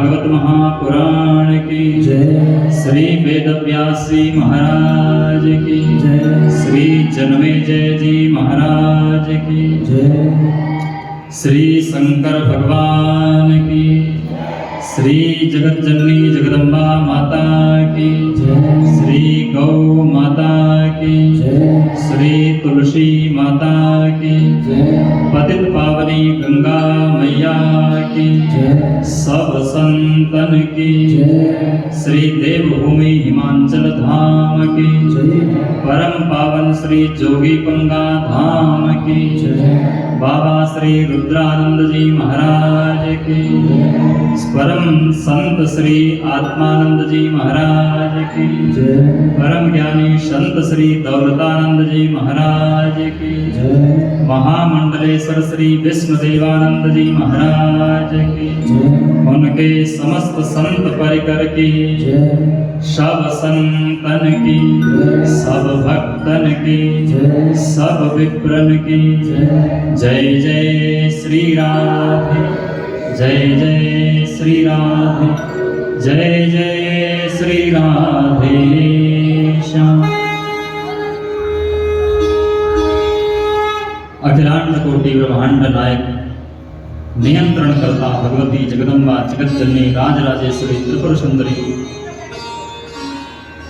भागवत महापुराण की जय। श्री वेदव्यास जी महाराज की जय। श्री जन्मेजय जी महाराज की जय। श्री शंकर भगवान की श्री जगतजननी जगदम्बा माता की जय। श्री गौ माता की जय। श्री तुलसी माता की जय। पतित पावनी गंगा मैया की जय। सब संतन की जय। श्री देवभूमि हिमाचल धाम की जय। परम पावन श्री जोगी पंगा धाम की जय। बाबा श्री रुद्रानंद जी महाराज की परम संत श्री आत्मानंद जी महाराज की जय। परम ज्ञानी संत श्री दौलतानंद जी महाराज की जय। महामंडलेश्वर श्री विष्णुदेवानंद जी महाराज की जय। उनके समस्त संत परिकर की जय। सब संतन की सब भक्तन की जय। सब विप्रन की जय। जय जय श्री राधे जय जय श्री राधे जय जय श्री राधे श्याम। अखिलांड कोटि ब्रह्मांड नायक नियंत्रण करता भगवती जगदम्बा जगतजननी राजराजेश्वरी त्रिपुर सुंदरी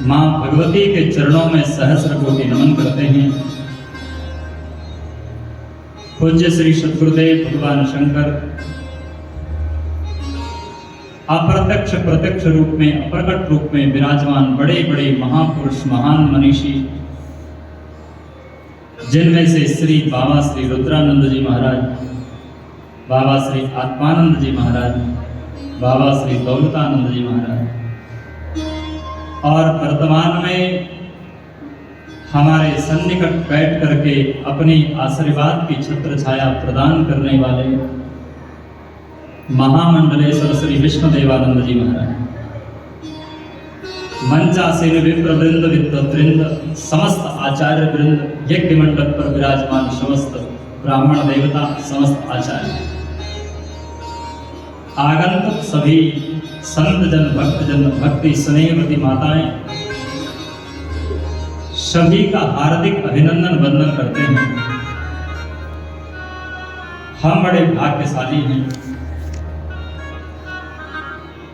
मां भगवती के चरणों में सहस्र कोटि नमन करते हैं। पूज्य श्री सद्गुरुदेव भगवान शंकर अप्रत्यक्ष प्रत्यक्ष रूप में अप्रकट रूप में विराजमान बड़े बड़े महापुरुष महान मनीषी, जिनमें से श्री बाबा श्री रुद्रानंद जी महाराज, बाबा श्री आत्मानंद जी महाराज, बाबा श्री दौलतानंद जी महाराज और वर्तमान में हमारे सन्निकट बैठ करके अपनी आशीर्वाद की छत्र छाया प्रदान करने वाले महामंडलेश्वर श्री विष्णुदेवानंद जी महाराज, मंचासीन विप्र वृंद विद्वद्वृंद, समस्त आचार्य वृंद, यज्ञ मंडप पर विराजमान समस्त ब्राह्मण देवता, समस्त आचार्य, आगंतुक सभी संत जन भक्त जन, भक्ति स्नेहवती माताएं, सभी का हार्दिक अभिनंदन वंदन करते हैं। हम बड़े भाग्यशाली हैं,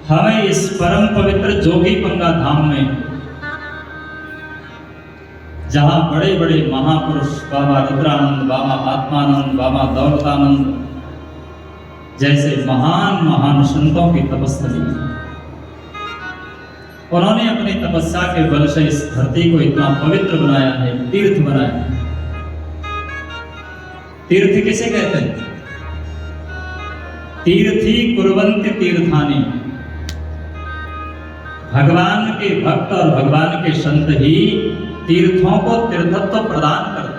हमें इस परम पवित्र जोगी पंगा धाम में, जहां बड़े बड़े महापुरुष बाबा रुद्रानंद, बाबा आत्मानंद, बाबा दौलतानंद जैसे महान महान संतों की तपस्या, उन्होंने अपनी तपस्या के बल से इस धरती को इतना पवित्र बनाया है, तीर्थ बनाया है। तीर्थ किसे कहते हैं? तीर्थी कुर्वन्ति तीर्थानि, भगवान के भक्त और भगवान के संत ही तीर्थों को तीर्थत्व प्रदान करते हैं।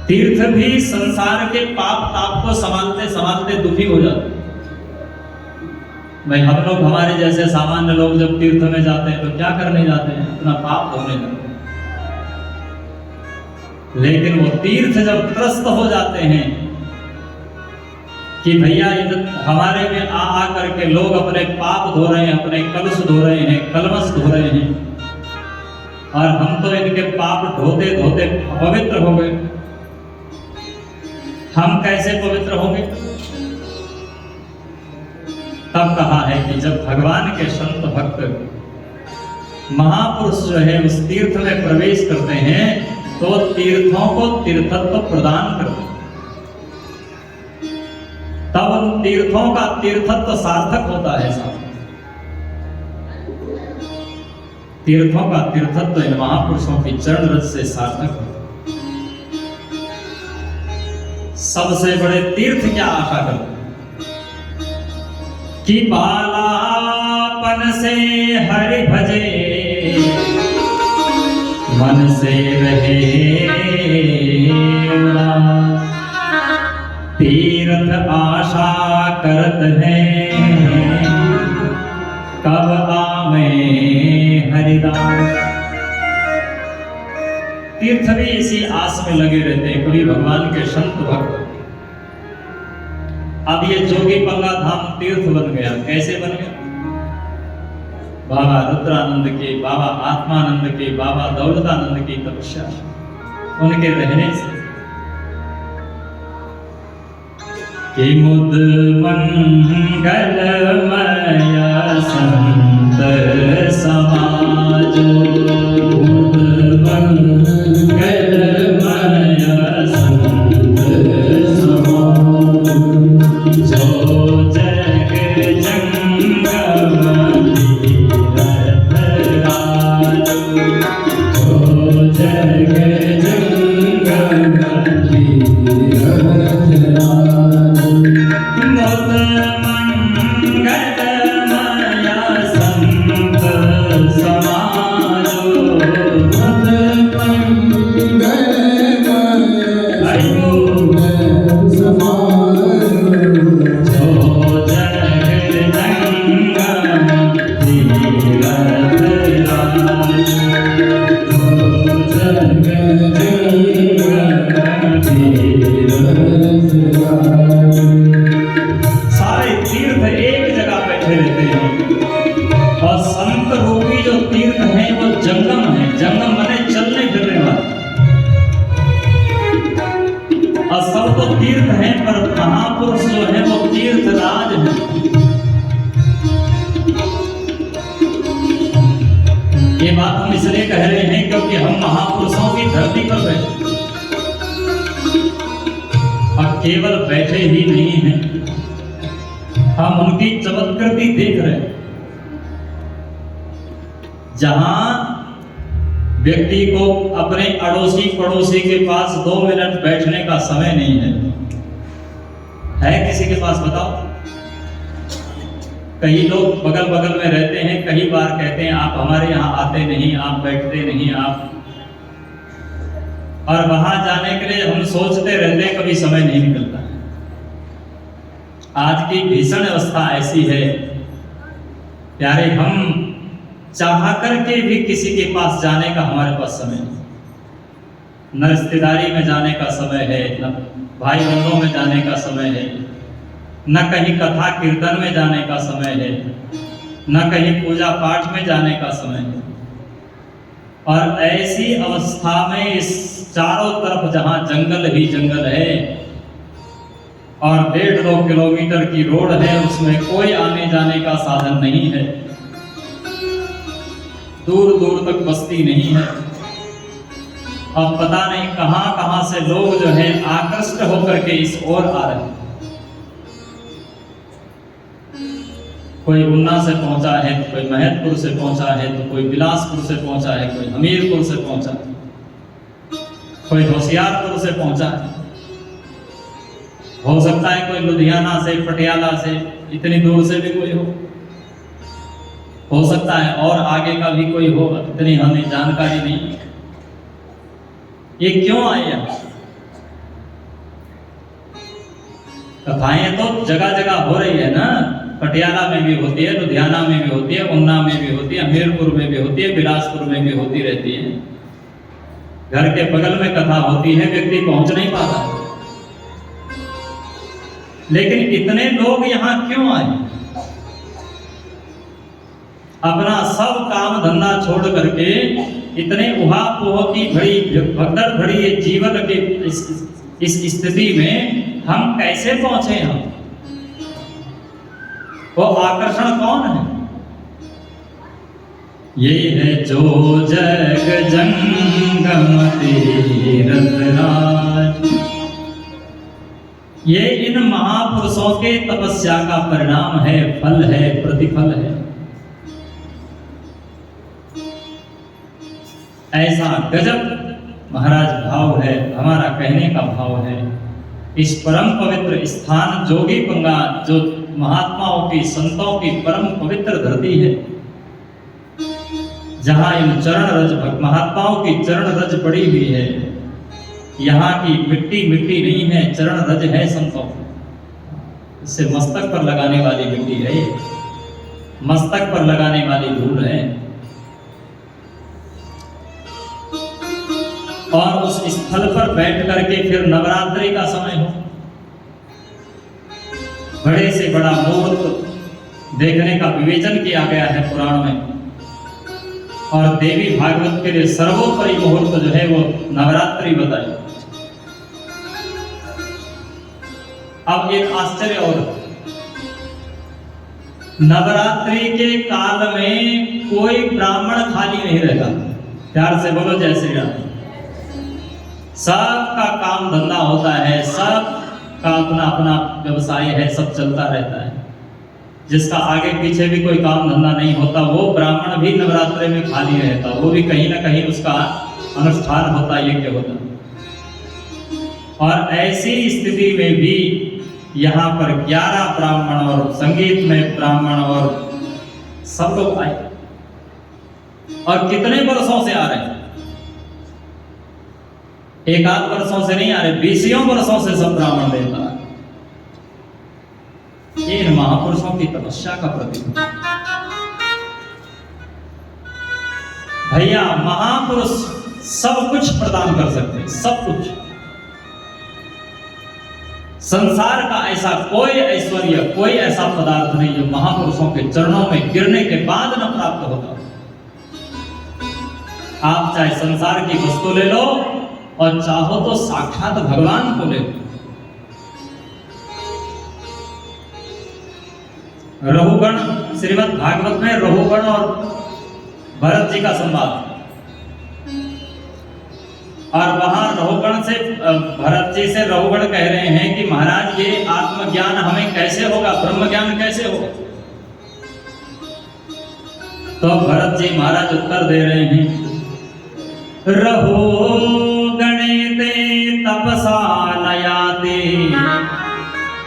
तीर्थ भी संसार के पाप ताप को संभालते संभालते दुखी हो जाते। भाई हम लोग, हमारे जैसे सामान्य लोग जब तीर्थ में जाते हैं तो क्या करने जाते हैं? अपना पाप धोने जाते हैं। लेकिन वो तीर्थ जब त्रस्त हो जाते हैं कि भैया हमारे में आ करके लोग अपने पाप धो रहे हैं, अपने कलश धो रहे हैं, कलमश धो रहे हैं, और हम तो इनके पाप धोते धोते पवित्र हो गए, हम कैसे पवित्र होंगे? तब कहा है कि जब भगवान के संत भक्त महापुरुष जो है उस तीर्थ में प्रवेश करते हैं तो तीर्थों को तीर्थत्व प्रदान करते हैं, तब उन तीर्थों का तीर्थत्व सार्थक होता है। तीर्थों का तीर्थत्व इन महापुरुषों की चरण रज से सार्थक होता है। सबसे बड़े तीर्थ क्या आशा करते कि बालापन से हरि भजे, मन से रहे उदास, तीर्थ आशा करत है, कब आवे हरिदास। तीर्थ भी इसी आस में लगे रहते हैं, कभी भगवान के संत भक्त अब ये जोगी पंगा धाम तीर्थ बन गया। कैसे बन गया? बाबा रुद्रानंद की, बाबा आत्मानंद की, बाबा दौलतानंद की तपस्या, उनके रहने से। कि मुद मंगलमय संत समाज, मुद मंगलमय संत समाज, जो जग जंगम तीरथ राज, जो जग जंगम तीरथ राज, मुद मंगलमय संत समाज, मुद मंगलमय समाज, जो जग जंगम तीरथ राज, जो जग जंगम तीरथ राज। सारे तीर्थ एक जगह बैठे रहते हैं और संत रूपी जो तीर्थ हैं वो जंगम है। जंगम माने चलने फिरने वाले। और सब तो तीर्थ हैं पर महापुरुष जो है वो तीर्थराज है। ये बात हम इसलिए कह रहे हैं क्योंकि हम महापुरुषों की धरती पर बैठे, और केवल बैठे ही नहीं हैं, हम उनकी चमत्कृति देख रहे हैं। जहां व्यक्ति को अपने अड़ोसी पड़ोसी के पास 2 मिनट बैठने का समय नहीं है किसी के पास? बताओ। कई लोग बगल बगल में रहते हैं, कई बार कहते हैं आप हमारे यहाँ आते नहीं, आप बैठते नहीं, आप, और वहां जाने के लिए हम सोचते रहते हैं, कभी समय नहीं निकलता। आज की भीषण अवस्था ऐसी है प्यारे, हम चाह करके भी किसी के पास जाने का हमारे पास समय नहीं। न रिश्तेदारी में जाने का समय है, न भाई बंधुओं में जाने का समय है, न कहीं कथा कीर्तन में जाने का समय है, न कहीं पूजा पाठ में जाने का समय है। और ऐसी अवस्था में इस चारों तरफ जहां जंगल ही जंगल है और 1.5-2 किलोमीटर की रोड है, उसमें कोई आने जाने का साधन नहीं है, दूर दूर तक बस्ती नहीं है। अब पता नहीं कहां कहां से लोग जो है आकृष्ट होकर के इस ओर आ रहे हैं। कोई उन्ना से पहुंचा है, तो कोई महतपुर से पहुंचा है, तो कोई बिलासपुर से पहुंचा है, कोई हमीरपुर से पहुंचा है, कोई होशियारपुर से पहुंचा है, हो सकता है कोई लुधियाना से, पटियाला से, इतनी दूर से भी कोई हो सकता है और आगे का भी कोई हो, इतनी हमें जानकारी नहीं। ये क्यों आए यहाँ? कथाएं तो जगह जगह हो रही है ना, पटियाला में भी होती है, लुधियाना में भी होती है, उन्ना में भी होती है, हमीरपुर में भी होती है, बिलासपुर में भी होती रहती है। घर के बगल में कथा होती है, व्यक्ति पहुंच नहीं पाता। लेकिन इतने लोग यहाँ क्यों आए? अपना सब काम धंधा छोड़ करके इतने उहापोह की भरी भगदड़ भरी ये जीवन के इस स्थिति में हम कैसे पहुंचे? हम वो आकर्षण कौन है? ये है जो जग जंगम तीरथ राज। ये इन महापुरुषों के तपस्या का परिणाम है, फल है, प्रतिफल है। ऐसा गजब महाराज भाव है, हमारा कहने का भाव है। इस परम पवित्र स्थान जोगी पंगा, जो महात्माओं की, संतों की परम पवित्र धरती है, जहां इन चरण रज महात्माओं की चरण रज पड़ी हुई है। यहाँ की मिट्टी मिट्टी नहीं है, चरण रज है संतों। इससे मस्तक पर लगाने वाली मिट्टी है, मस्तक पर लगाने वाली धूल है। और उस स्थल पर बैठ करके फिर नवरात्रि का समय हो, बड़े से बड़ा मुहूर्त देखने का विवेचन किया गया है पुराण में। और देवी भागवत के लिए सर्वोपरि मुहूर्त जो है वो नवरात्रि बताई। अब एक आश्चर्य और, नवरात्रि के काल में कोई ब्राह्मण खाली नहीं रहता। प्यार से बोलो जय श्री राम। सबका काम धंधा होता है, सब का अपना अपना व्यवसाय है, सब चलता रहता है। जिसका आगे पीछे भी कोई काम धंधा नहीं होता वो ब्राह्मण भी नवरात्रि में खाली रहता, वो भी कहीं ना कहीं उसका अनुष्ठान होता, यज्ञ होता। और ऐसी स्थिति में भी यहाँ पर 11 ब्राह्मण और संगीत में ब्राह्मण और सब लोग आए। और कितने वर्षों से आ रहे हैं, एक आध वर्षों से नहीं आ रहे, 20 वर्षों से सब ब्राह्मण देवता। ये इन महापुरुषों की तपस्या का प्रतीक। भैया महापुरुष सब कुछ प्रदान कर सकते हैं, सब कुछ। संसार का ऐसा कोई ऐश्वर्य, कोई ऐसा पदार्थ नहीं जो महापुरुषों के चरणों में गिरने के बाद न प्राप्त होता। आप चाहे संसार की वस्तु ले लो और चाहो तो साक्षात भगवान को ले लो। रहुगण, श्रीमद् भागवत में रहुगण और भरत जी का संवाद, और वहां रहुगण से भरत जी से रहुगण कह रहे हैं कि महाराज ये आत्मज्ञान हमें कैसे होगा, ब्रह्म ज्ञान कैसे होगा। तो भरत जी महाराज उत्तर दे रहे हैं, रहो गणेते तपसा नयाते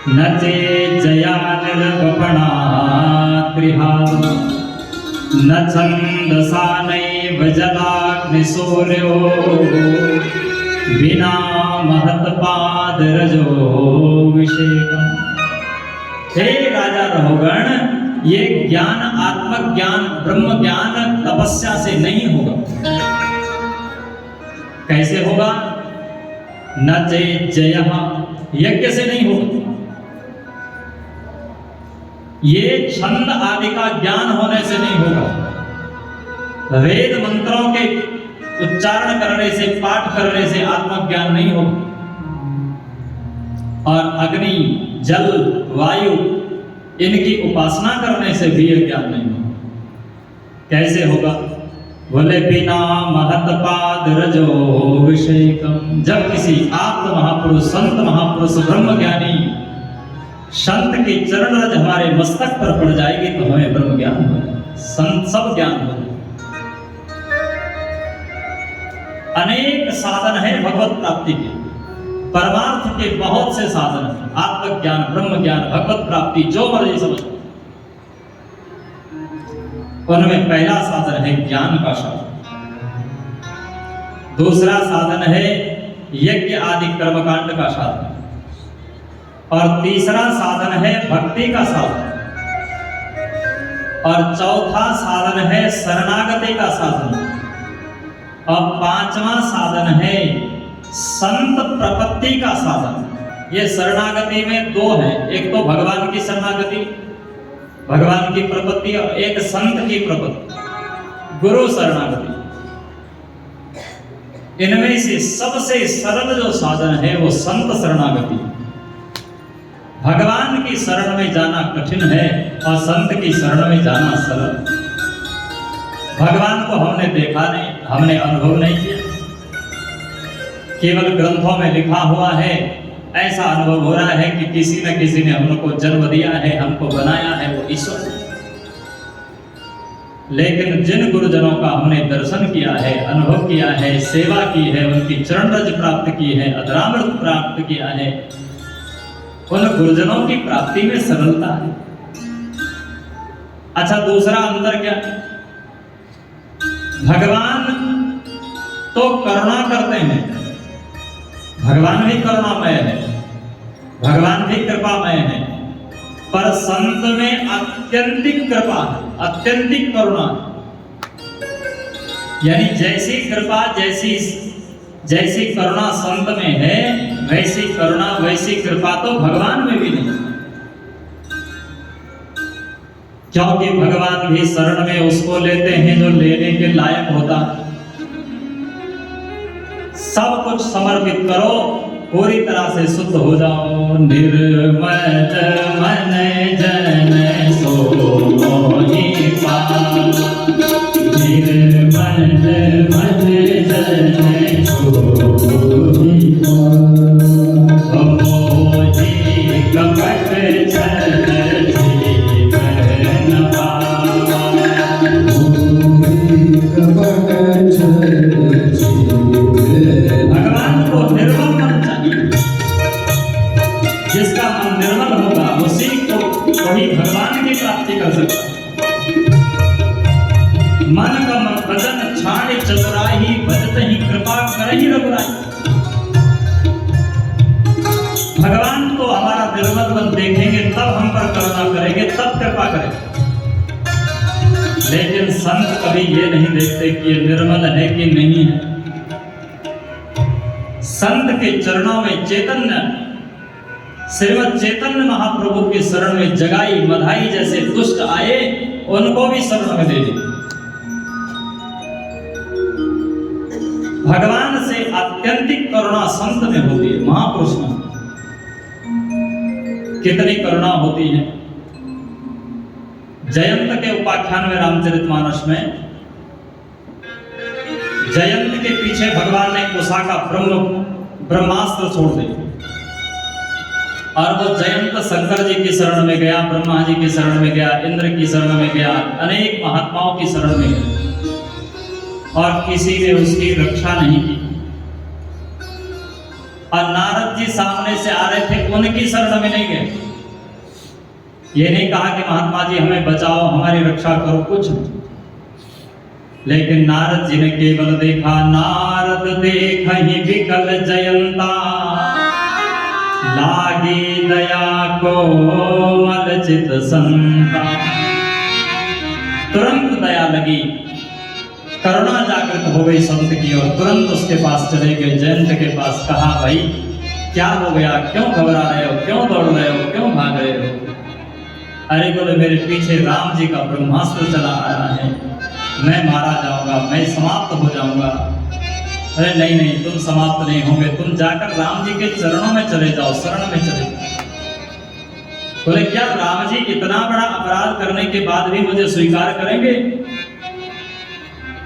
नचे जया निर्वपणा गृहादो न छंदसा नैव जलाग्निसूर्यो बिना महत्पाद रजो विषेकम्। हे राजा रहुगण, ये ज्ञान आत्मज्ञान ब्रह्म ज्ञान तपस्या से नहीं होगा। कैसे होगा? न जय यज्ञ से नहीं होगा। ये छंद आदि का ज्ञान होने से नहीं होगा। वेद मंत्रों के उच्चारण करने से, पाठ करने से आत्मज्ञान नहीं होगा। और अग्नि, जल, वायु इनकी उपासना करने से भी यह ज्ञान नहीं होगा। कैसे होगा? बोले बिना महत्पाद रजो विषेकम। जब किसी आप्त महापुरुष, संत महापुरुष, ब्रह्म ज्ञानी संत की चरण रज हमारे मस्तक पर पड़ जाएगी तो हमें ब्रह्म ज्ञान हो जाए, संत सब ज्ञान हो जाए। अनेक साधन है भगवत प्राप्ति के, परमार्थ के बहुत से साधन हैं। आत्मज्ञान, ब्रह्म ज्ञान, भगवत प्राप्ति, जो मर्जी समझ। उनमें पहला साधन है ज्ञान का साधन, दूसरा साधन है यज्ञ आदि कर्मकांड का साधन, और तीसरा साधन है भक्ति का साधन, और चौथा साधन है शरणागति का साधन, और पांचवा साधन है संत प्रपत्ति का साधन। ये शरणागति में दो है, एक तो भगवान की शरणागति, भगवान की प्रपत्ति, और एक संत की प्रपत्ति, गुरु शरणागति। इनमें से सबसे सरल जो साधन है वो संत शरणागति। भगवान की शरण में जाना कठिन है और संत की शरण में जाना सरल। भगवान को हमने देखा नहीं, हमने अनुभव नहीं किया, केवल ग्रंथों में लिखा हुआ है। ऐसा अनुभव हो रहा है कि किसी न किसी ने हमको जन्म दिया है, हमको बनाया है, वो ईश्वर। लेकिन जिन गुरुजनों का हमने दर्शन किया है, अनुभव किया है, सेवा की है, उनकी चरण रज प्राप्त की है, अधरामृत प्राप्त किया है, उन गुरुजनों की प्राप्ति में सरलता है। अच्छा, दूसरा अंतर क्या? भगवान तो करुणा करते हैं, भगवान भी करुणामय है, भगवान भी कृपामय है, पर संत में अत्यंतिक कृपा है, अत्यंतिक करुणा। यानी जैसी कृपा, जैसी करुणा संत में है, वैसी करुणा, वैसी कृपा तो भगवान में भी नहीं। क्योंकि भगवान भी शरण में उसको लेते हैं जो लेने के लायक होता है। सब कुछ समर्पित करो, पूरी तरह से शुद्ध हो जाओ। निर्मल मन जन सो मोहि पावै, निर्मल मन जन सो मोहि पावै, मोहि कपट छल जीवन पावै, मोहि कपट छल भगवान को निर्मल मन चाहिए। जिसका मन निर्मल होगा उसी को वही भगवान की प्राप्ति कर सकता है। मन का भजन छाड़ चतुराई, भजत ही कृपा करहि रघुराई। भगवान को हमारा निर्मल मन देखेंगे तब हम पर करुणा करेंगे, तब कृपा करेंगे। लेकिन संत कभी ये नहीं देखते कि ये निर्मल है कि नहीं है। संत के चरणों में चैतन्य, श्रीमद् चैतन्य महाप्रभु के शरण में जगाई मधाई जैसे दुष्ट आए, उनको भी शरण में ले ली। भगवान से आत्यंतिक करुणा संत में होती है, महापुरुष में। कितनी करुणा होती है। जयंत के उपाख्यान में रामचरितमानस में जयंत के पीछे भगवान ने कुशा का ब्रह्मास्त्र छोड़ दिया और वो जयंत शंकर जी की शरण में गया, ब्रह्मा जी की शरण में गया, इंद्र की शरण में गया, अनेक महात्माओं की शरण में गया और किसी ने उसकी रक्षा नहीं की। और नारद जी सामने से आ रहे थे, उनकी शरण में नहीं गए। ये नहीं कहा कि महात्मा जी हमें बचाओ, हमारी रक्षा करो, कुछ नहीं। लेकिन नारद जी ने केवल देखा, नारद देखहि विकल जयंता, लागी दया को मल चित संता। तुरंत दया लगी, करुणा जागृत हो गई संत की और तुरंत उसके पास चले गए, जयंत के पास। कहा, भाई क्या हो गया, क्यों घबरा रहे हो, क्यों दौड़ रहे हो, क्यों भाग रहे हो? अरे बोले, मेरे पीछे राम जी का ब्रह्मास्त्र चला आ रहा है, मैं मारा जाऊंगा, मैं समाप्त हो जाऊंगा। अरे नहीं नहीं, तुम समाप्त नहीं होंगे, तुम जाकर राम जी के चरणों में चले जाओ, शरण में चले जाओ। बोले, क्या राम जी इतना बड़ा अपराध करने के बाद भी मुझे स्वीकार करेंगे?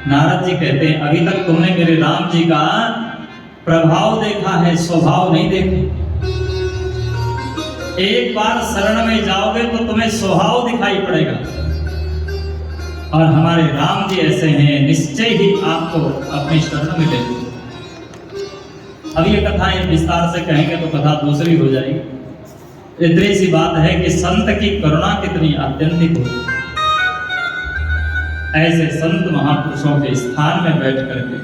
नारद जी कहते हैं, अभी तक तुमने मेरे राम जी का प्रभाव देखा है, स्वभाव नहीं देखे। एक बार शरण में जाओगे तो तुम्हें स्वभाव दिखाई पड़ेगा। और हमारे राम जी ऐसे हैं, निश्चय ही आपको अपनी शरण में ले। अब ये कथाएं विस्तार से कहेंगे तो कथा दूसरी हो जाएगी। इतनी सी बात है कि संत की करुणा कितनी आत्यंतिक हो। ऐसे संत महापुरुषों के स्थान में बैठ करके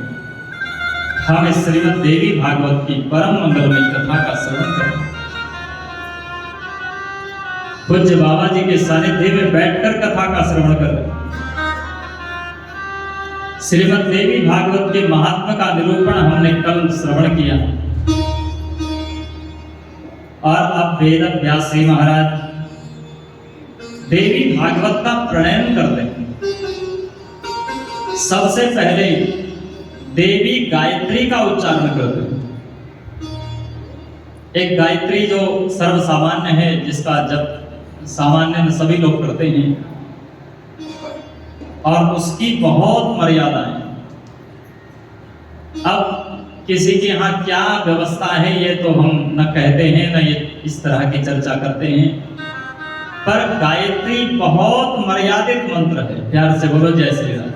हम इस श्रीमद् देवी भागवत की परम मंगलमयी कथा का श्रवण करें। पूज्य बाबा जी के सानिध्य में बैठकर कथा का श्रवण करें। श्रीमद् देवी भागवत के महात्मा का निरूपण हमने कल श्रवण किया और अब वेद व्यास जी महाराज देवी भागवत का प्रणयन करते हैं। सबसे पहले देवी गायत्री का उच्चारण करते हैं। एक गायत्री जो सर्वसामान्य है, जिसका जप सामान्य सभी लोग करते हैं और उसकी बहुत मर्यादा है। अब किसी के यहाँ क्या व्यवस्था है ये तो हम न कहते हैं न ये इस तरह की चर्चा करते हैं, पर गायत्री बहुत मर्यादित मंत्र है। प्यार से बोलो जय श्री राम।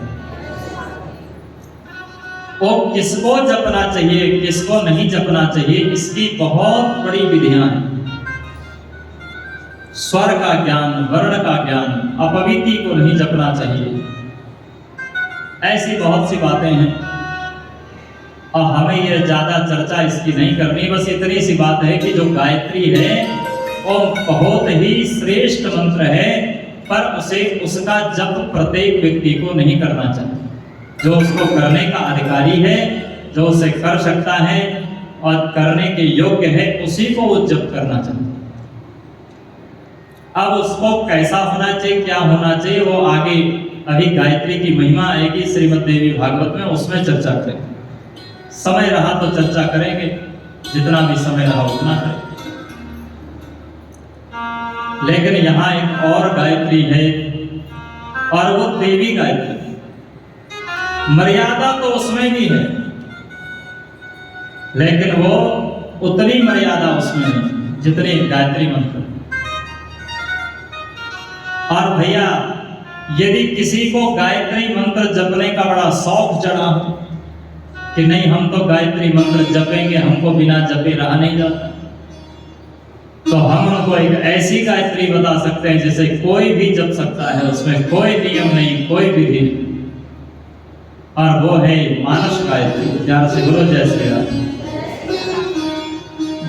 वो किसको जपना चाहिए, किसको नहीं जपना चाहिए, इसकी बहुत बड़ी विधियां हैं। स्वर का ज्ञान, वर्ण का ज्ञान, अपविति को नहीं जपना चाहिए, ऐसी बहुत सी बातें हैं और हमें ये ज्यादा चर्चा इसकी नहीं करनी। बस इतनी सी बात है कि जो गायत्री है वो बहुत ही श्रेष्ठ मंत्र है, पर उसे उसका जप प्रत्येक व्यक्ति को नहीं करना चाहिए। जो उसको करने का अधिकारी है, जो उसे कर सकता है और करने के योग्य है, उसी को वो जप करना चाहिए। अब उसको कैसा होना चाहिए, क्या होना चाहिए, वो आगे अभी गायत्री की महिमा आएगी श्रीमद् देवी भागवत में, उसमें चर्चा करेंगे। समय रहा तो चर्चा करेंगे, जितना भी समय रहा उतना करेंगे। लेकिन यहाँ एक और गायत्री है, और वो देवी गायत्री। मर्यादा तो उसमें भी है, लेकिन वो उतनी मर्यादा उसमें नहीं जितनी गायत्री मंत्र। और भैया, यदि किसी को गायत्री मंत्र जपने का बड़ा शौक चढ़ा हो कि नहीं हम तो गायत्री मंत्र जपेंगे, हमको बिना जपे रहा नहीं जाता, तो हम उनको एक ऐसी गायत्री बता सकते हैं जिसे कोई भी जप सकता है, उसमें कोई नियम नहीं, कोई विधि नहीं, और वो है मानस गायत्री। प्यार से बोलो जय श्री राम।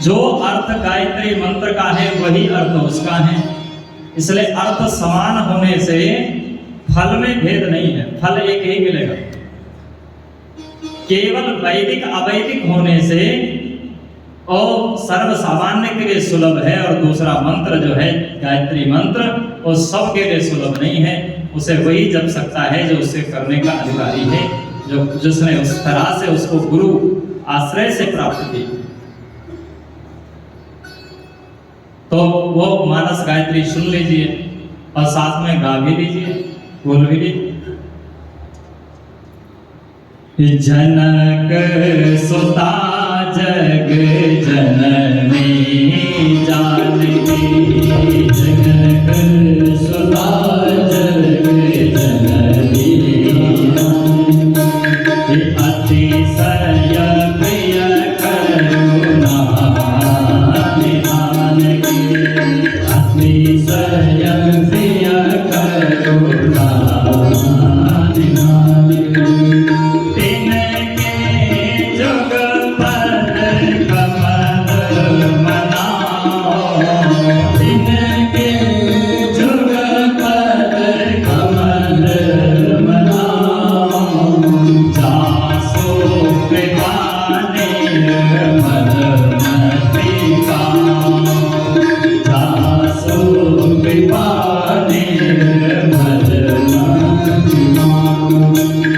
जो अर्थ गायत्री मंत्र का है वही अर्थ उसका है, इसलिए अर्थ समान होने से फल में भेद नहीं है, फल एक ही मिलेगा। केवल वैदिक अवैदिक होने से और सर्व सामान्य के लिए सुलभ है, और दूसरा मंत्र जो है गायत्री मंत्र वो सबके लिए सुलभ नहीं है। उसे वही जप सकता है जो उसे करने का अधिकारी है, जो जिसने उस तरह से उसको गुरु आश्रय से प्राप्त की। तो वो मानस गायत्री सुन लीजिए और साथ में गा भी लीजिए, बोल भी लीजिए। जनक सुता जग जननी जानकी, जनक सुता जग जननी अतिशय प्रिय करुणा निधान की, अतिशय प्रिय करुणा निधान की।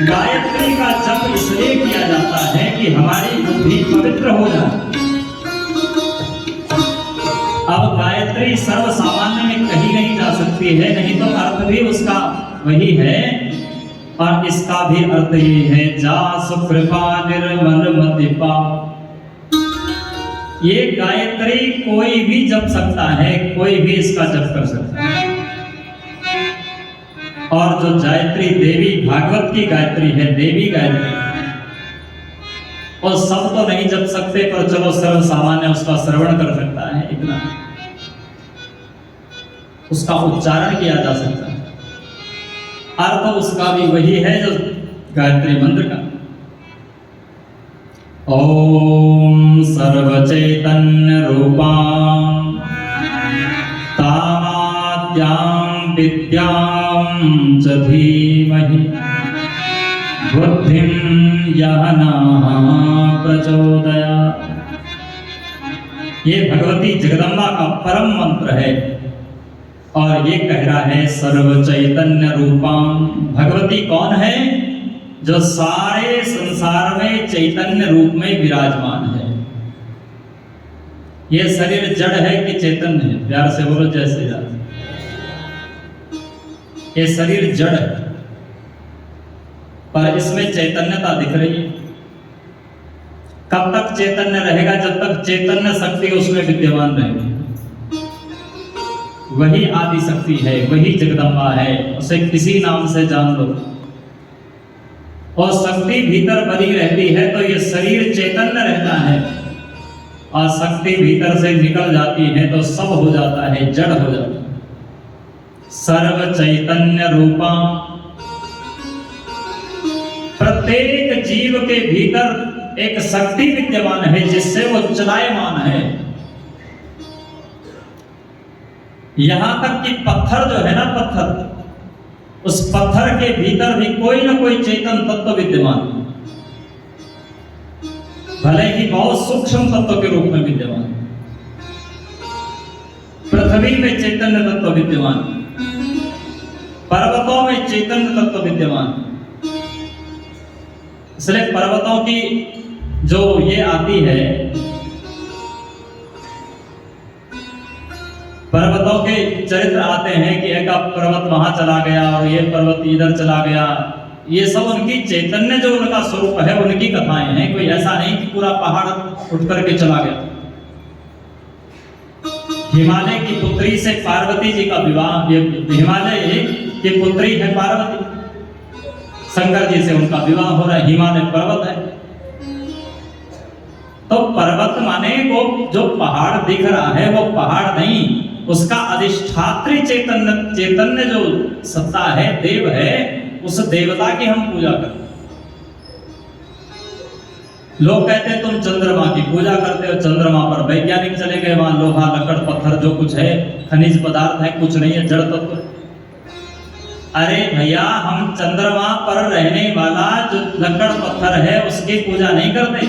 गायत्री का जप इसलिए किया जाता है कि हमारी बुद्धि पवित्र हो जाए। अब गायत्री सर्व सामान्य में कहीं नहीं जा सकती है, नहीं तो अर्थ भी उसका वही है, और इसका भी अर्थ ये है जा सुकृपा निर्मल मति पाप। ये गायत्री कोई भी जप सकता है, कोई भी इसका जप कर सकता है। और जो गायत्री देवी भागवत की गायत्री है, देवी गायत्री, और सब तो नहीं जप सकते, पर चलो सर्व सामान्य उसका श्रवण कर सकता है, इतना उसका उच्चारण किया जा सकता है। अर्थ उसका भी वही है जो गायत्री मंत्र का। ओम सर्व चैतन्य रूपां तामाद्यां विद्यां च धीमहि बुद्धिं यः नः प्रचोदयात्। ये भगवती जगदम्बा का परम मंत्र है, और ये कह रहा है सर्व चैतन्य रूपां। भगवती कौन है? जो सारे संसार में चैतन्य रूप में विराजमान है। ये शरीर जड़ है कि चैतन्य है? प्यार से बोलो जय श्री राम। ये शरीर जड़ है, पर इसमें चैतन्यता दिख रही है। कब तक चैतन्य रहेगा? जब तक चैतन्य शक्ति उसमें विद्यमान रहेगी। वही आदि शक्ति है, वही जगदम्बा है, उसे किसी नाम से जान लो। और शक्ति भीतर बनी रहती है तो ये शरीर चैतन्य रहता है, और शक्ति भीतर से निकल जाती है तो सब हो जाता है, जड़ हो जाता है। सर्व चैतन्य रूपा। प्रत्येक जीव के भीतर एक शक्ति विद्यमान है जिससे वो चलायमान है। यहां तक कि पत्थर जो है ना, पत्थर, उस पत्थर के भीतर भी कोई ना कोई चेतन तत्व विद्यमान, भले ही बहुत सूक्ष्म तत्व के रूप में विद्यमान। पृथ्वी में चैतन्य तत्व विद्यमान, पर्वतों में चैतन्य तत्व विद्यमान। इसलिए पर्वतों की जो ये आती है, पर्वतों के चरित्र आते हैं कि एक पर्वत वहां चला गया और ये पर्वत इधर चला गया, ये सब उनकी चैतन्य जो उनका स्वरूप है उनकी कथाएं हैं। कोई ऐसा नहीं कि पूरा पहाड़ उठ करके चला गया। हिमालय की पुत्री से पार्वती जी का विवाह, ये हिमालय की पुत्री है पार्वती, शंकर जी से उनका विवाह हो रहा है, हिमालय पर्वत है। तो पर्वत माने वो जो पहाड़ दिख रहा है वो पहाड़ नहीं, उसका अधिष्ठात्री चैतन्य जो सत्ता है, देव है, उस देवता की हम पूजा करते। लोग कहते हैं तुम चंद्रमा की पूजा करते हो, चंद्रमा पर वैज्ञानिक चले गए, वहां लोहा लकड़ पत्थर जो कुछ है खनिज पदार्थ है, कुछ नहीं है, जड़ तत्व। अरे भैया, हम चंद्रमा पर रहने वाला जो लकड़ पत्थर है उसकी पूजा नहीं करते।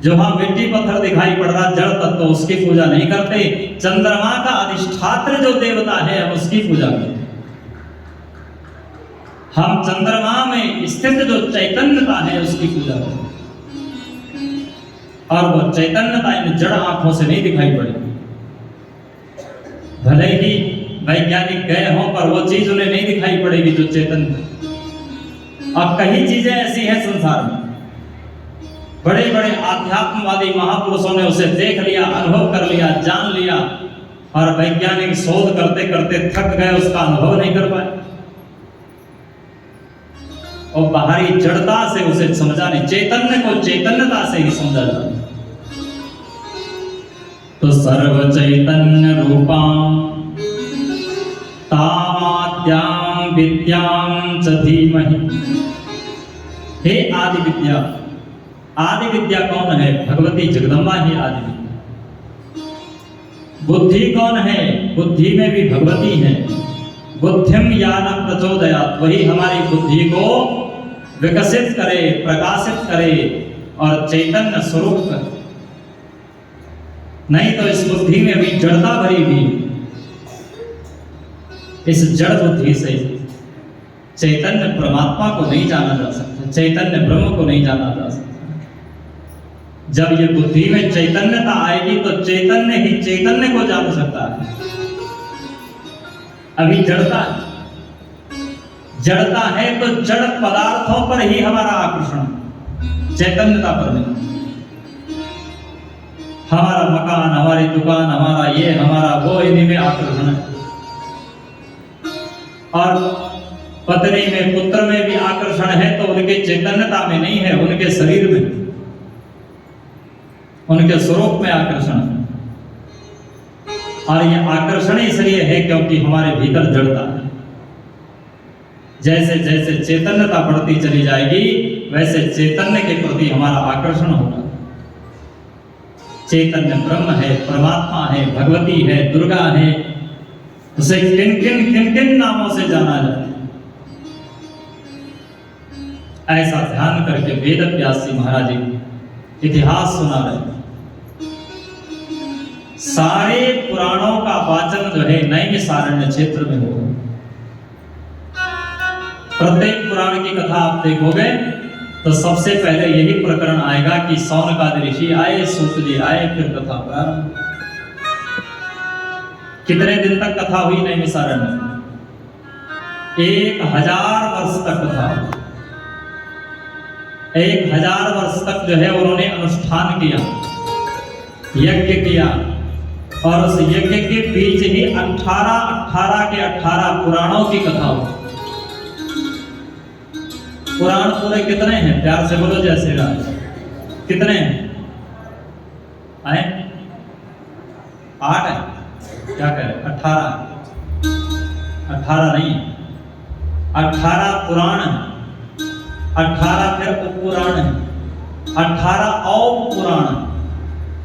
जो वहां मिट्टी पत्थर दिखाई पड़ रहा जड़ तत्व, उसकी पूजा नहीं करते। चंद्रमा का अधिष्ठात्र जो देवता है हम उसकी पूजा करते। हम चंद्रमा में स्थित जो चैतन्यता है उसकी पूजा करते, और वो चैतन्यता इन जड़ आंखों से नहीं दिखाई पड़ेगी। भले ही वैज्ञानिक गए हों पर वो चीज उन्हें नहीं दिखाई पड़ेगी जो चैतन्य। अब कई चीजें ऐसी हैं संसार में, बड़े बड़े आध्यात्मवादी महापुरुषों ने उसे देख लिया, अनुभव कर लिया, जान लिया, और वैज्ञानिक शोध करते करते थक गए, उसका अनुभव नहीं कर पाए, और बाहरी जड़ता से उसे समझा नहीं, चैतन्य को चैतन्यता से ही समझा जाता। तो सर्व चैतन्य रूपां तामाद्यां विद्यां च धीमहि। हे आदि विद्या, आदि विद्या कौन है? भगवती जगदम्बा ही आदि विद्या। बुद्धि कौन है? बुद्धि में भी भगवती है। बुद्धिम यान प्रचोदयात्, वही हमारी बुद्धि को विकसित करे, प्रकाशित करे और चैतन्य स्वरूप करे। नहीं तो इस बुद्धि में भी जड़ता भरी हुई, इस जड़ बुद्धि से चैतन्य परमात्मा को नहीं जाना जा सकता, चैतन्य ब्रह्म को नहीं जाना जा सकता। जब ये बुद्धि में चैतन्यता आएगी तो चैतन्य ही चैतन्य को जान सकता है। अभी जड़ता है, जड़ता है तो जड़ पदार्थों पर ही हमारा आकर्षण, चैतन्यता पर नहीं। हमारा मकान, हमारी दुकान, हमारा ये, हमारा वो, इन्हीं में आकर्षण है। और पत्नी में, पुत्र में भी आकर्षण है तो उनके चैतन्यता में नहीं है, उनके शरीर में, उनके स्वरूप में आकर्षण है। और ये आकर्षण इसलिए है क्योंकि हमारे भीतर जड़ता है। जैसे जैसे चैतन्यता बढ़ती चली जाएगी वैसे चैतन्य के प्रति हमारा आकर्षण होगा। चैतन्य ब्रह्म है, परमात्मा है, भगवती है, दुर्गा है, उसे किन किन नामों से जाना जाए। ऐसा ध्यान करके वेद व्यास जी महाराज जी इतिहास सुना रहे। सारे पुराणों का वाचन जो है नैमिषारण्य क्षेत्र में होगा। प्रत्येक पुराण की कथा आप देखोगे तो सबसे पहले यही प्रकरण आएगा कि सौनकादि ऋषि आए, सूत जी आए, फिर कथा प्रारंभ। कितने दिन तक कथा हुई नैमिषारण्य? 1000 वर्ष तक कथा। 1000 वर्ष तक जो है उन्होंने अनुष्ठान किया, यज्ञ किया, और उस यज्ञ के बीच ही 18 के 18 पुराणों की कथा हुई। पुराण पूरे कितने हैं? प्यार से बोलो जय श्री राम। कितने हैं? आए 8 है, क्या करें? 18 नहीं, 18 पुराण है, 18 फिर उपपुराण है, 18 और पुराण।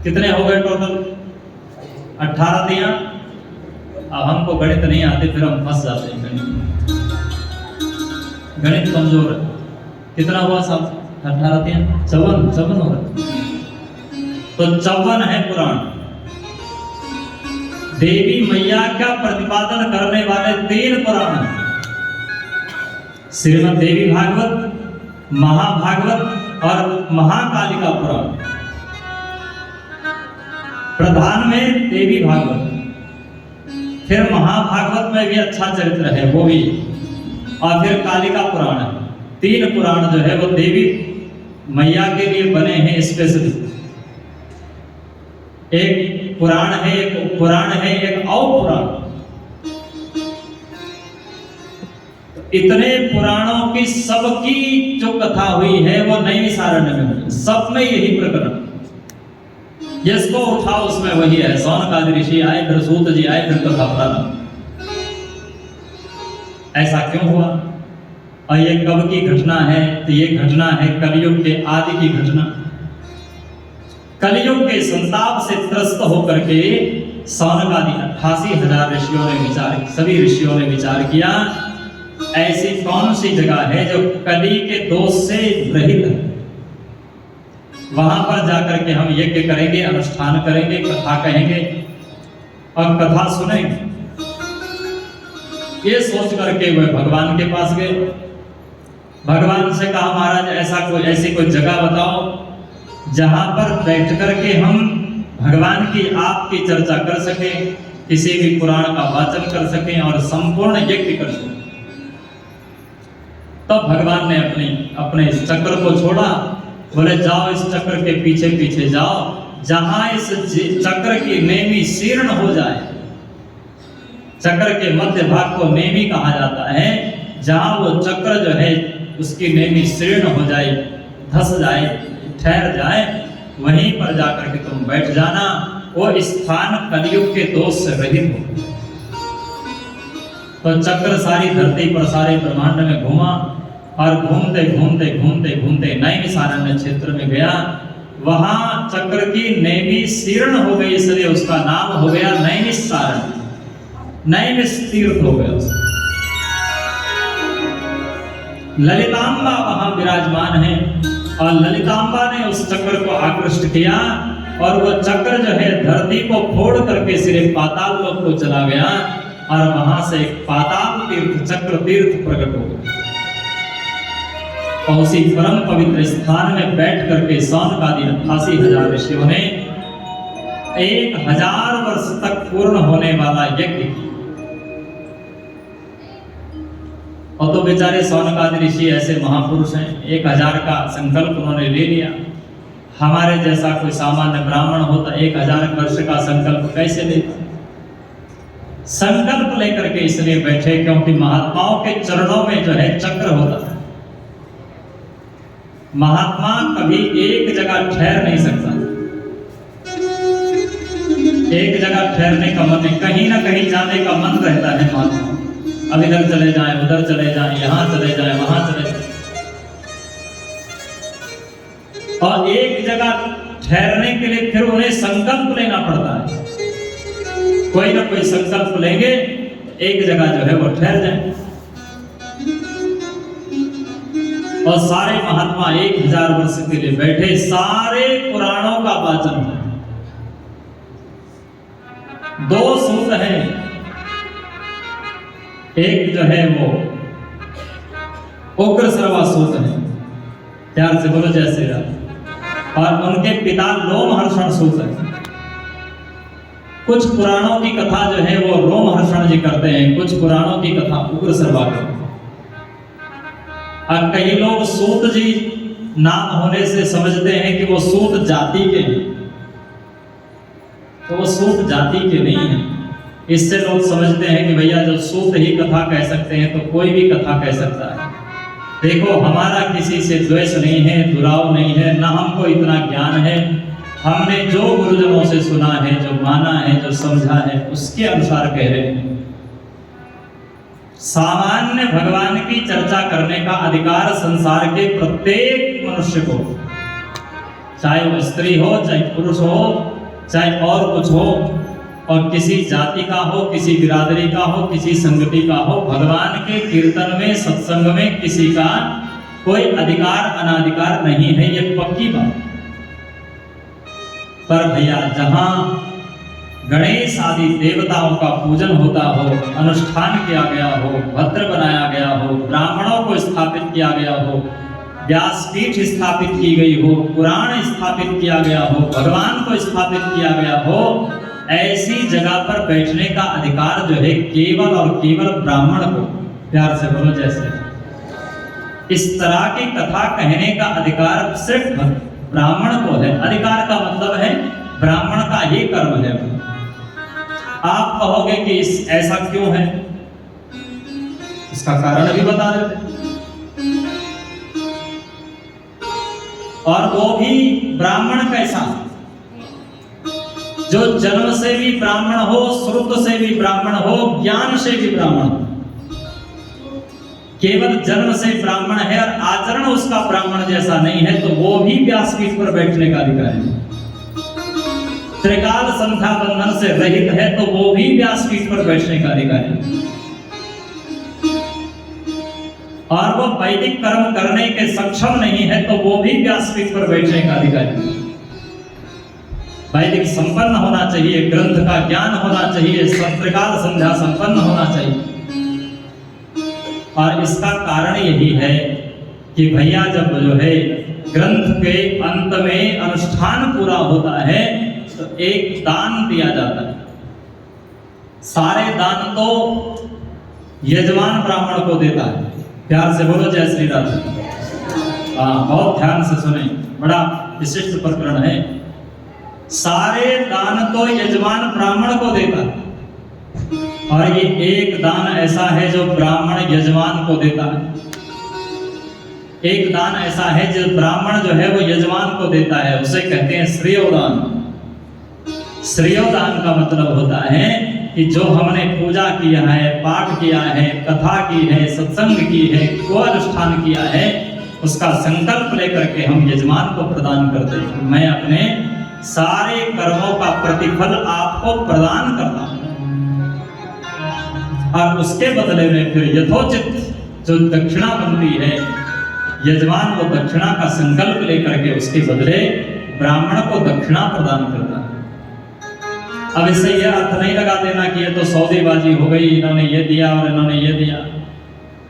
कितने हो गए टोटल? 18 दिया। अब हमको गणित नहीं आते, फिर हम फंस जाते हैं। गणित कमजोर है। कितना हुआ साहब? 18 दिया 54 हो रहा। तो 54 है पुराण। देवी मैया का प्रतिपादन करने वाले 3 पुराण हैं। श्रीमद् देवी भागवत, महाभागवत और महाकालिका पुराण। प्रधान में देवी भागवत, फिर महाभागवत में भी अच्छा चरित्र है वो भी, और फिर कालिका पुराण है। 3 पुराण जो है वो देवी मैया के लिए बने हैं स्पेशली। एक पुराण है, एक उपपुराण है, एक अवपुराण। इतने पुराणों की सबकी जो कथा हुई है वो नैमिषारण्य में हुई, सब में यही प्रकरण। जिसको उठाओ उसमें वही है। सौनकादि ऋषि आए, फिर सूत जी आए, फिर कथा प्रारंभ। ऐसा क्यों हुआ और ये कब की घटना है? तो ये घटना है कलयुग के आदि की घटना। कलयुग के संताप से त्रस्त होकर के सौनकादि 88,000 ऋषियों ने विचार, सभी ऋषियों ने विचार किया, ऐसी कौन सी जगह है जो कली के दोष से रहित है, वहां पर जाकर के हम यज्ञ करेंगे, अनुष्ठान करेंगे, कथा कहेंगे और कथा सुनेंगे। ये सोच करके वह भगवान के पास गए। भगवान से कहा, महाराज ऐसी कोई जगह बताओ जहां पर बैठ करके हम भगवान की आपकी चर्चा कर सकें, किसी भी पुराण का वाचन कर सकें और संपूर्ण यज्ञ कर सकें। तब भगवान ने अपने इस चक्र को छोड़ा। बोले जाओ इस चक्र के पीछे पीछे जाओ, जहां इस चक्र की नेमी शीर्ण हो जाए। चक्र के मध्य भाग को नेमी कहा जाता है। जहां वो चक्र जो है उसकी नेमी शीर्ण हो जाए, धस जाए, ठहर जाए, वहीं पर जाकर के तुम बैठ जाना। वो स्थान कलयुग के दोष से रहित हो। तो चक्र सारी धरती पर, सारे ब्रह्मांड में घूमा और घूमते घूमते घूमते घूमते नैमिषारण्य क्षेत्र में गया। वहां चक्र की नेमी शीर्ण हो गई, इसलिए उसका नाम हो गया नैमिषारण्य। नैमिष तीर्थ हो गया उसका। ललितांबा वहां विराजमान है और ललितांबा ने उस चक्र को आकृष्ट किया और वो चक्र जो है धरती को फोड़ करके सिरे पाताल लोक को चला गया और वहां से एक पाताल तीर्थ, चक्र तीर्थ प्रकट हो गया। और उसी परम पवित्र स्थान में बैठ करके सौनकादि 88,000 ऋषियों ने 1000 वर्ष तक पूर्ण होने वाला यज्ञ। और तो बेचारे सौनकादि ऋषि ऐसे महापुरुष हैं, 1000 का संकल्प उन्होंने ले लिया। हमारे जैसा कोई सामान्य ब्राह्मण होता 1000 वर्ष का संकल्प कैसे लेता? संकल्प लेकर के इसलिए बैठे क्योंकि महात्माओं के चरणों में जो है चक्र होता है। महात्मा कभी एक जगह ठहर नहीं सकता। एक जगह ठहरने का मन नहीं, कहीं ना कहीं जाने का मन रहता है महात्मा। अब इधर चले जाएं, उधर चले जाएं, यहाँ चले जाएं, वहां चले जाएं। और एक जगह ठहरने के लिए फिर उन्हें संकल्प लेना पड़ता है। कोई ना कोई संकल्प लेंगे, एक जगह जो है वो ठहर जाए। और सारे महात्मा 1000 वर्ष के लिए बैठे, सारे पुराणों का वाचन है। 2 सूत हैं, एक जो है वो उग्र सर्वा सूत है, प्यार से बोलो जय श्री राम। और उनके पिता लोमहर्षण सूत है। कुछ पुराणों की कथा जो है वो रोमहर्षण जी करते हैं, कुछ पुराणों की कथा उग्र सर्वा करते हैं। और कई लोग सूत जी नाम होने से समझते हैं कि वो सूत जाति के हैं, तो वो सूत जाति के नहीं है। इससे लोग समझते हैं कि भैया जब सूत ही कथा कह सकते हैं तो कोई भी कथा कह सकता है। देखो, हमारा किसी से द्वेष नहीं है, दुराव नहीं है, ना हमको इतना ज्ञान है। हमने जो गुरुजनों से सुना है, जो माना है, जो समझा है, उसके अनुसार कह रहे हैं। सामान्य भगवान की चर्चा करने का अधिकार संसार के प्रत्येक मनुष्य को, चाहे वो स्त्री हो, चाहे पुरुष हो, चाहे और कुछ हो, और किसी जाति का हो, किसी बिरादरी का हो, किसी संगति का हो, भगवान के कीर्तन में, सत्संग में किसी का कोई अधिकार अनाधिकार नहीं है, ये पक्की बात। पर भैया जहां गणेश आदि देवताओं का पूजन होता हो, अनुष्ठान किया गया हो, भद्र बनाया गया हो, ब्राह्मणों को स्थापित किया गया हो, व्यासपीठ स्थापित की गई हो, पुराण स्थापित किया गया हो, भगवान को स्थापित किया गया हो, ऐसी जगह पर बैठने का अधिकार जो है केवल और केवल ब्राह्मण को, प्यार से बोलो जैसे, इस तरह की कथा कहने का अधिकार सिर्फ ब्राह्मण को है। अधिकार का मतलब है ब्राह्मण का ही कर्म है। आप कहोगे कि ऐसा क्यों है, इसका कारण भी बता देते। और वो भी ब्राह्मण कैसा, जो जन्म से भी ब्राह्मण हो, श्रुत से भी ब्राह्मण हो, ज्ञान से भी ब्राह्मण हो। केवल जन्म से ब्राह्मण है और आचरण उसका ब्राह्मण जैसा नहीं है, तो वो भी व्यासपीठ पर बैठने का अधिकारी है। त्रिकाल संध्या बंधन से रहित है तो वो भी व्यासपीठ पर बैठने का अधिकारी है। और वो वैदिक कर्म करने के सक्षम नहीं है तो वो भी व्यासपीठ पर बैठने का अधिकारी है। वैदिक संपन्न होना चाहिए, ग्रंथ का ज्ञान होना चाहिए, त्रिकाल संध्या संपन्न होना चाहिए। और इसका कारण यही है कि भैया जब जो है ग्रंथ के अंत में अनुष्ठान पूरा होता है तो एक दान दिया जाता है। सारे दान तो यजमान ब्राह्मण को देता है। प्यार से बोलो जय श्री राधे। बहुत ध्यान से सुने, बड़ा विशिष्ट प्रकरण है। सारे दान तो यजमान ब्राह्मण को देता है और ये एक दान ऐसा है जो ब्राह्मण यजमान को देता है। एक दान ऐसा है जो ब्राह्मण जो है वो यजमान को देता है, उसे कहते हैं श्रेयोदान। श्रेयोदान का मतलब होता है कि जो हमने पूजा किया है, पाठ किया है, कथा की है, सत्संग की है, को अनुष्ठान किया है, उसका संकल्प लेकर के हम यजमान को प्रदान करते हैं। मैं अपने सारे कर्मों का प्रतिफल आपको प्रदान करता हूं और उसके बदले में फिर यथोचित जो दक्षिणा बनती है, यजमान को दक्षिणा का संकल्प लेकर के उसके बदले ब्राह्मण को दक्षिणा प्रदान करता है। अब इससे यह अर्थ नहीं लगा देना कि ये तो सौदेबाजी हो गई, इन्होंने ये दिया और इन्होंने ये दिया।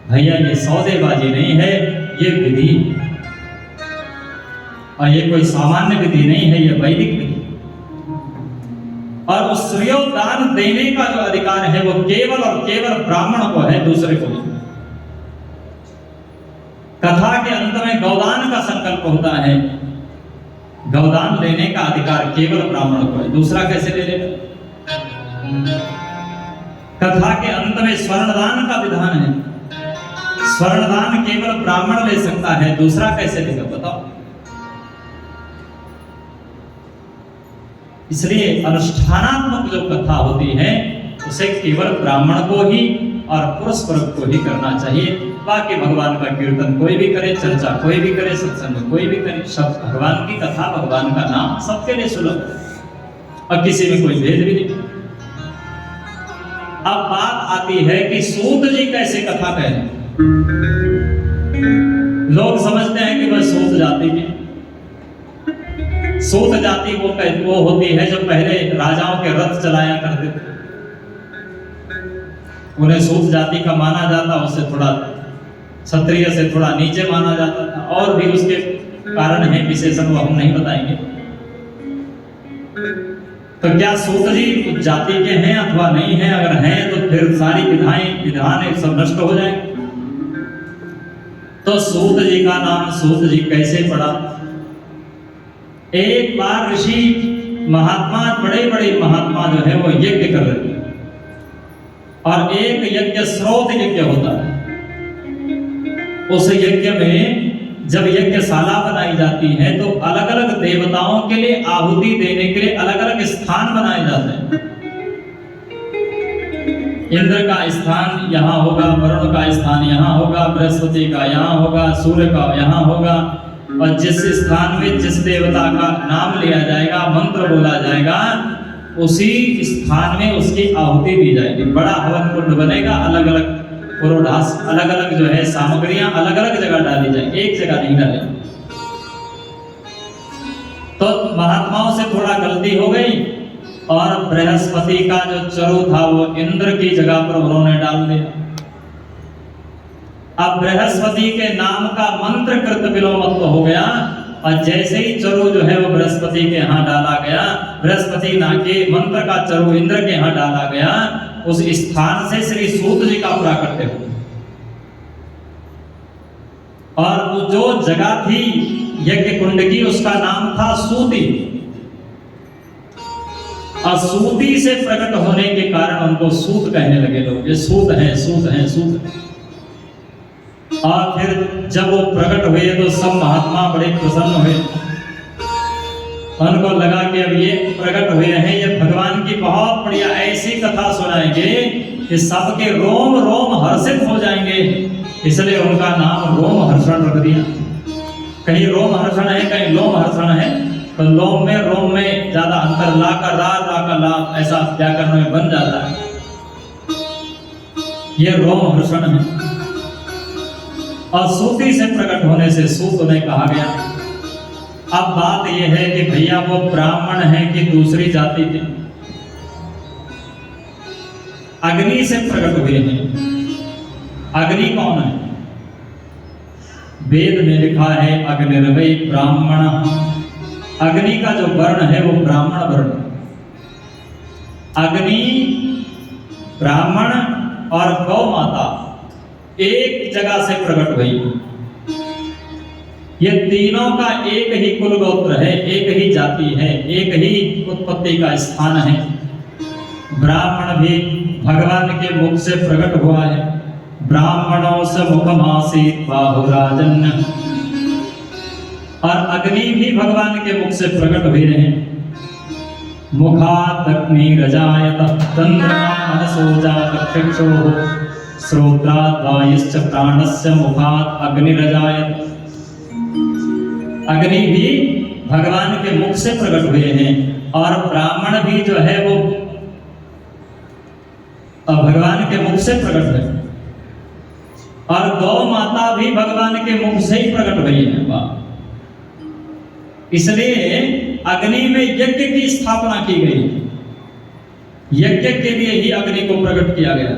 भैया ये सौदेबाजी नहीं है, ये विधि, और ये कोई सामान्य विधि नहीं है, ये वैदिक विधि। और उस श्रेयोदान देने का जो अधिकार है वो केवल और केवल ब्राह्मण को है, दूसरे को नहीं। कथा के अंत में गौदान का संकल्प होता है, गौदान लेने का अधिकार केवल ब्राह्मण को है, दूसरा कैसे ले लेगा। कथा के अंत में स्वर्णदान का विधान है, स्वर्णदान केवल ब्राह्मण ले सकता है, दूसरा कैसे लेगा बताओ। इसलिए अनुष्ठानात्मक जो कथा होती है उसे केवल ब्राह्मण को ही और पुरुष वर्ग को ही करना चाहिए। बाकी भगवान का कीर्तन कोई भी करे, चर्चा कोई भी करे, सत्संग कोई भी करे, सब भगवान की कथा, भगवान का नाम सबके लिए सुलभ और किसी में कोई भेद भी नहीं। अब बात आती है कि सूत जी कैसे कथा कहें। लोग समझते हैं कि वह सूत जाति में, सूत जाति वो होती है जो पहले राजाओं के रथ चलाया करते थे, उन्हें सूत जाति का माना जाता, उससे थोड़ा क्षत्रिय से थोड़ा नीचे माना जाता था, और भी उसके कारण है विशेषण, वो हम नहीं बताएंगे। तो क्या सूत जी जाति के हैं अथवा नहीं है? अगर हैं तो फिर सारी विधान सब नष्ट हो जाएंगे। तो सूत जी का नाम सूत जी कैसे पड़ा? एक बार ऋषि महात्मा, बड़े बड़े महात्मा जो है वो यज्ञ कर रहे थे, और एक यज्ञ स्रोत यज्ञ होता है। उस यज्ञ में जब यज्ञशाला बनाई जाती है तो अलग अलग देवताओं के लिए आहुति देने के लिए अलग अलग स्थान बनाए जाते हैं। इंद्र का स्थान यहाँ होगा, वरुण का स्थान यहाँ होगा, बृहस्पति का यहाँ होगा, सूर्य का यहाँ होगा, और जिस स्थान में जिस देवता का नाम लिया जाएगा, मंत्र बोला जाएगा, उसी स्थान में उसकी आहुति दी जाएगी। बड़ा हवन कुंड बनेगा, अलग अलग पुरोधास, अलग अलग जो है सामग्रियां अलग अलग जगह डाली जाएंगी, एक जगह नहीं डालेंगे। तो महात्माओं से थोड़ा गलती हो गई, और बृहस्पति का जो चरु था वो इंद्र की जगह पर उन्होंने डाल दिया। अब बृहस्पति के नाम का मंत्र कृत विलोमत्व हो गया, और जैसे ही चरु जो है वो बृहस्पति के यहाँ डाला गया, बृहस्पति ना के मंत्र का चरु इंद्र के यहाँ डाला गया, उस स्थान से श्री सूत जी का प्राकट्य हुआ। और वो जो जगह थी यज्ञ कुंड की, उसका नाम था सूती। और सूती से प्रकट होने के कारण उनको सूत कहने लगे लोग, ये सूत है, सूत है, सूत है। और फिर जब वो प्रकट हुए तो सब महात्मा बड़े प्रसन्न हुए, उनको लगा कि अब ये प्रकट हुए हैं, ये भगवान की बहुत बढ़िया ऐसी कथा सुनाएंगे कि सबके रोम रोम हर्षित हो जाएंगे। इसलिए उनका नाम रोम हर्षण रख दिया। कहीं रोम हर्षण है, कहीं लोम हर्षण है, तो लोम में रोम में ज्यादा अंतर, ला का ला, ऐसा व्याकरण में बन जाता है। ये रोम हर्षण है। और सूती से प्रकट होने से सूत उन्हें कहा गया। अब बात यह है कि भैया वो ब्राह्मण है कि दूसरी जाति के? अग्नि से प्रकट हुए हैं। अग्नि कौन है? वेद में लिखा है अग्निर्वै ब्राह्मण। अग्नि का जो वर्ण है वो ब्राह्मण वर्ण। अग्नि, ब्राह्मण और गौ माता एक जगह से प्रकट हुई। ये तीनों का एक ही कुल गोत्र है, एक ही जाति है, एक ही उत्पत्ति का स्थान है। ब्राह्मण भी भगवान के मुख से प्रकट हुआ है। ब्राह्मणों से मुखमासीत बाहुराजन्य। और अग्नि भी भगवान के मुख से प्रकट हुए हैं। मुखात् अग्निरजायत चंद्रमा मनसो जात चक्षुः श्रोत्रात् वायुश्च प्राणस्य मुखात् अग्निरजायत। अग्नि भी भगवान के मुख से प्रकट हुए हैं। और ब्राह्मण भी जो है वो भगवान के मुख से प्रकट हुए। और गौ माता भी भगवान के मुख से ही प्रकट हुई है। इसलिए अग्नि में यज्ञ की स्थापना की गई। यज्ञ के लिए ही अग्नि को प्रकट किया गया।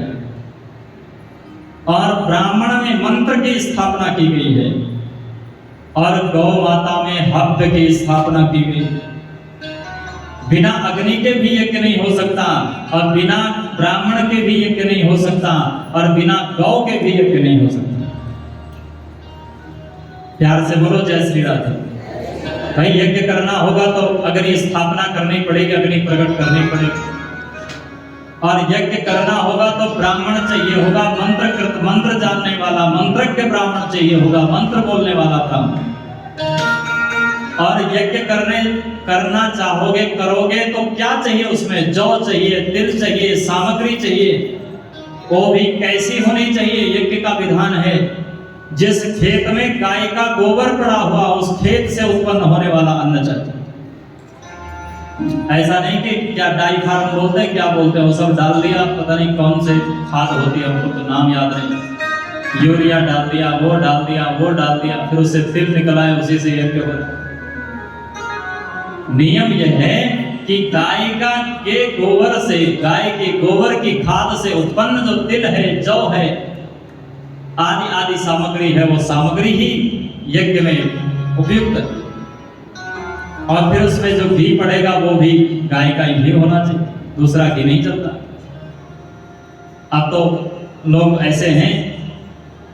और ब्राह्मण में मंत्र की स्थापना की गई है। और गौ माता में हव्य की स्थापना की गई। बिना अग्नि के भी यज्ञ नहीं हो सकता, और बिना ब्राह्मण के भी यज्ञ नहीं हो सकता, और बिना गौ के भी यज्ञ नहीं हो सकता। प्यार से बोलो जय श्री राधे। भाई यज्ञ करना होगा तो अग्नि स्थापना करनी पड़ेगी, अग्नि प्रकट करनी पड़ेगी। और यज्ञ करना होगा तो ब्राह्मण चाहिए होगा, मंत्र जानने वाला, मंत्रज्ञ ब्राह्मण चाहिए होगा, मंत्र बोलने वाला ब्राह्मण। और यज्ञ करना चाहोगे, करोगे तो क्या चाहिए उसमें? जौ चाहिए, तिल चाहिए, सामग्री चाहिए। वो भी कैसी होनी चाहिए? यज्ञ का विधान है जिस खेत में गाय का गोबर पड़ा हुआ, उस खेत से उत्पन्न होने वाला अन्न चाहिए। ऐसा नहीं कि क्या डाई फार्म बोलते हैं, क्या बोलते हैं, वो सब डाल दिया, पता नहीं कौन से खाद होती है, हमको तो नाम याद नहीं। यूरिया डाल दिया, वो डाल दिया, वो डाल दिया, फिर उससे तिल निकल आए, उसी से यज्ञ हो। नियम यह है कि गाय के गोबर से, गाय के गोबर की खाद से उत्पन्न जो तिल है, जौ है, आदि आदि सामग्री है, वो सामग्री ही यज्ञ में उपयुक्त है। और फिर उसमें जो घी पड़ेगा वो भी गाय का घी होना चाहिए, दूसरा घी नहीं चलता। अब तो लोग ऐसे हैं,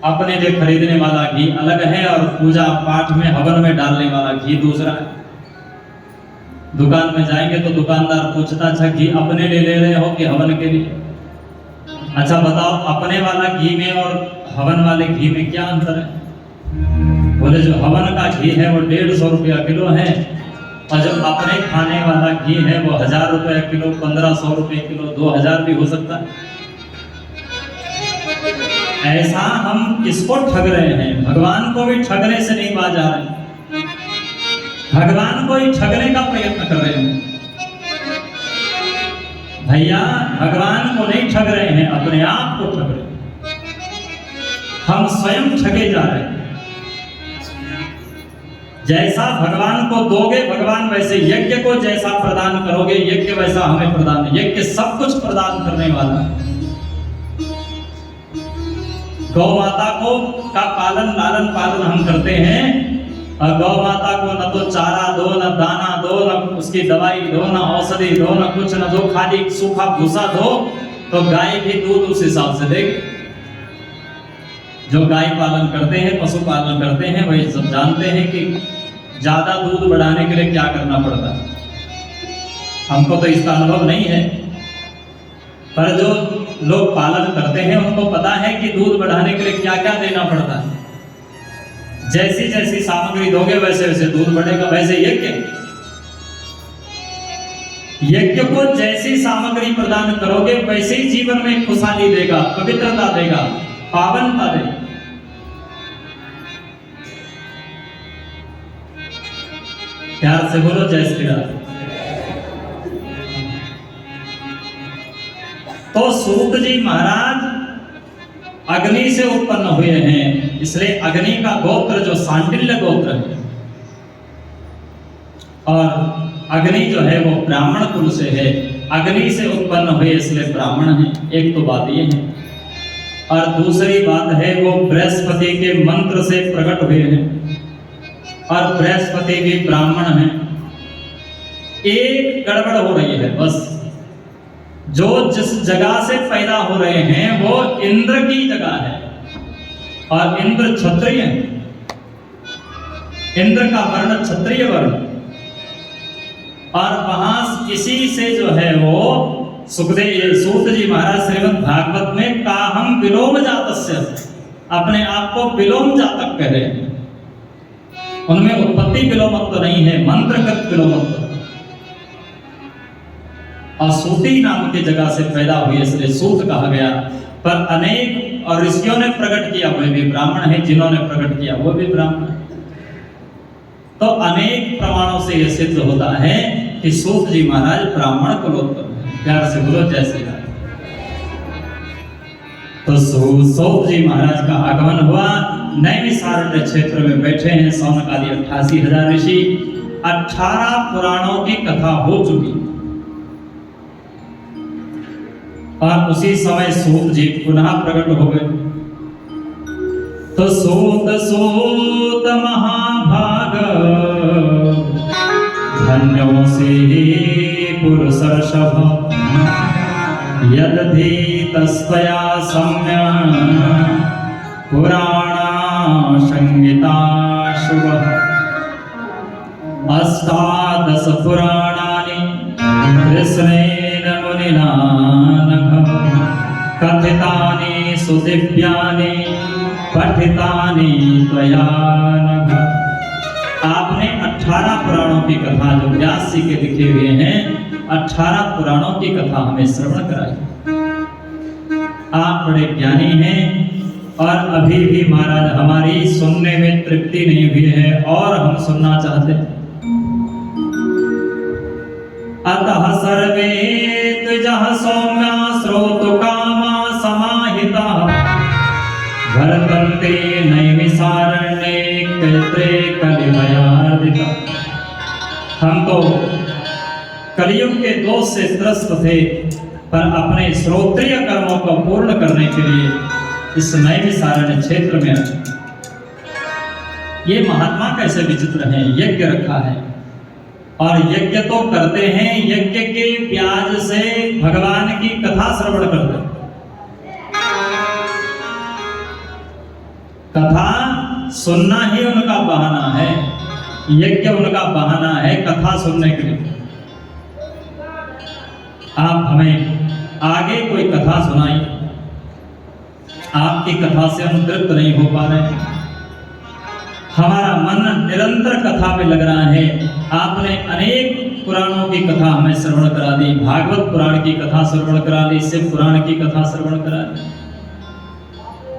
अपने लिए खरीदने वाला घी अलग है और पूजा पाठ में हवन में डालने वाला घी दूसरा है। दुकान में जाएंगे तो दुकानदार पूछता, अच्छा घी अपने लिए ले रहे हो कि हवन के लिए? अच्छा बताओ, अपने वाला घी में और हवन वाले घी में क्या अंतर है? बोले जो हवन का घी है वो 150 रुपया किलो है, और जो अपने खाने वाला घी है वो 1000 रुपये किलो, 1500 रुपये किलो, 2000 भी हो सकता है। ऐसा हम किसको ठग रहे हैं? भगवान को भी ठगने से नहीं बाज आ रहे, भगवान को ही ठगने का प्रयत्न कर रहे हैं। भैया भगवान को नहीं ठग रहे हैं, अपने आप को ठग रहे हैं। हम स्वयं ठगे जा रहे हैं। जैसा भगवान को दोगे भगवान वैसे, यज्ञ को जैसा प्रदान करोगे यज्ञ वैसा हमें प्रदान, यज्ञ सब कुछ प्रदान करने वाला है। गौ माता को का पालन लालन पालन हम करते हैं, और गौ माता को न तो चारा दो, न दाना दो, न उसकी दवाई दो, न औषधि दो, न कुछ न दो, खाली सूखा भूसा दो, तो गाय भी दूध उस हिसाब से देगी। जो गाय पालन करते हैं, पशु पालन करते हैं, वही सब जानते हैं कि ज्यादा दूध बढ़ाने के लिए क्या करना पड़ता है। हमको तो इसका अनुभव नहीं है, पर जो लोग पालन करते हैं उनको पता है कि दूध बढ़ाने के लिए क्या क्या देना पड़ता है। जैसी जैसी सामग्री दोगे वैसे वैसे दूध बढ़ेगा। वैसे यज्ञ को जैसी सामग्री प्रदान करोगे वैसे ही जीवन में खुशहाली देगा, पवित्रता देगा, पावनता देगा। प्यार से बोलो जय श्री राम। तो सूत जी महाराज अग्नि से उत्पन्न हुए हैं, इसलिए अग्नि का गोत्र जो सांडिल्य गोत्र है, और अग्नि जो है वो ब्राह्मण कुल से है। अग्नि से उत्पन्न हुए इसलिए ब्राह्मण है। एक तो बात ये है, और दूसरी बात है वो बृहस्पति के मंत्र से प्रकट हुए हैं, और बृहस्पति भी ब्राह्मण है। एक गड़बड़ हो रही है बस, जो जिस जगह से पैदा हो रहे हैं वो इंद्र की जगह है, और इंद्र क्षत्रिय है। इंद्र का वर्ण क्षत्रिय वर्ण, और वहां इसी से जो है वो सुखदेव सूत जी महाराज श्रीमद् भागवत में काहम विलोम जातस्य, अपने आप को विलोम जातक कह रहे हैं। उनमें उत्पत्ति विलोमत्व नहीं है, मंत्रगत विलोमत्व। और सूती नाम की जगह से पैदा हुई इसलिए सूत कहा गया। पर अनेक और ऋषियों ने प्रकट किया, वे भी ब्राह्मण है, जिन्होंने प्रकट किया वो भी ब्राह्मण है। तो अनेक प्रमाणों से यह सिद्ध होता है कि सूत जी महाराज ब्राह्मण कुलोत्पन्न है। प्यार से बोलो जय श्री राम। तो सूत जी महाराज का आगमन हुआ, नैमिषारण्य क्षेत्र में बैठे हैं सौनकादि 88,000 ऋषि। 18 पुराणों की कथा हो चुकी, और उसी समय सूत जी पुनः प्रकट हो गए। तो सूत सूत महाभाग धन्यो से पुरुषर्षभ, यदधि तस्त्वया सम्य पुराणा संगीता शुभ। 18 पुराणानि कृष्णेन मुनिना नघ, कथितानि सुदिव्यानि पठितानि त्वया नघ। आपने 18 पुराणों की कथा जो व्यास जी के लिखे हुए हैं, 18 पुराणों की कथा हमें श्रवण कराई। आप बड़े ज्ञानी हैं, और अभी भी महाराज हमारी सुनने में तृप्ति नहीं हुई है, और हम सुनना चाहते हैं। अतः सर्वे द्विजः सौम्या श्रोतुकामा समाहिता, वर्तन्ते नैमिषारण्ये क्षेत्रे कलिमयार्दिता। हम तो कलियुग के दोष से त्रस्त थे, पर अपने श्रोत्रिय कर्मों को पूर्ण करने के लिए इस नैमिषारण्य क्षेत्र में ये महात्मा कैसे विचित्र हैं। यज्ञ रखा है, और यज्ञ तो करते हैं, यज्ञ के ब्याज से भगवान की कथा श्रवण करते हैं। कथा सुनना ही उनका बहाना है, यज्ञ उनका बहाना है कथा सुनने के लिए। आप हमें आगे कोई कथा सुनाइए, आपकी कथा से हम तृप्त नहीं हो पा रहे, हमारा मन निरंतर कथा में लग रहा है। आपने अनेक पुराणों की कथा हमें श्रवण करा दी, भागवत पुराण की कथा श्रवण करा दी, शिव पुराण की कथा श्रवण करा दी,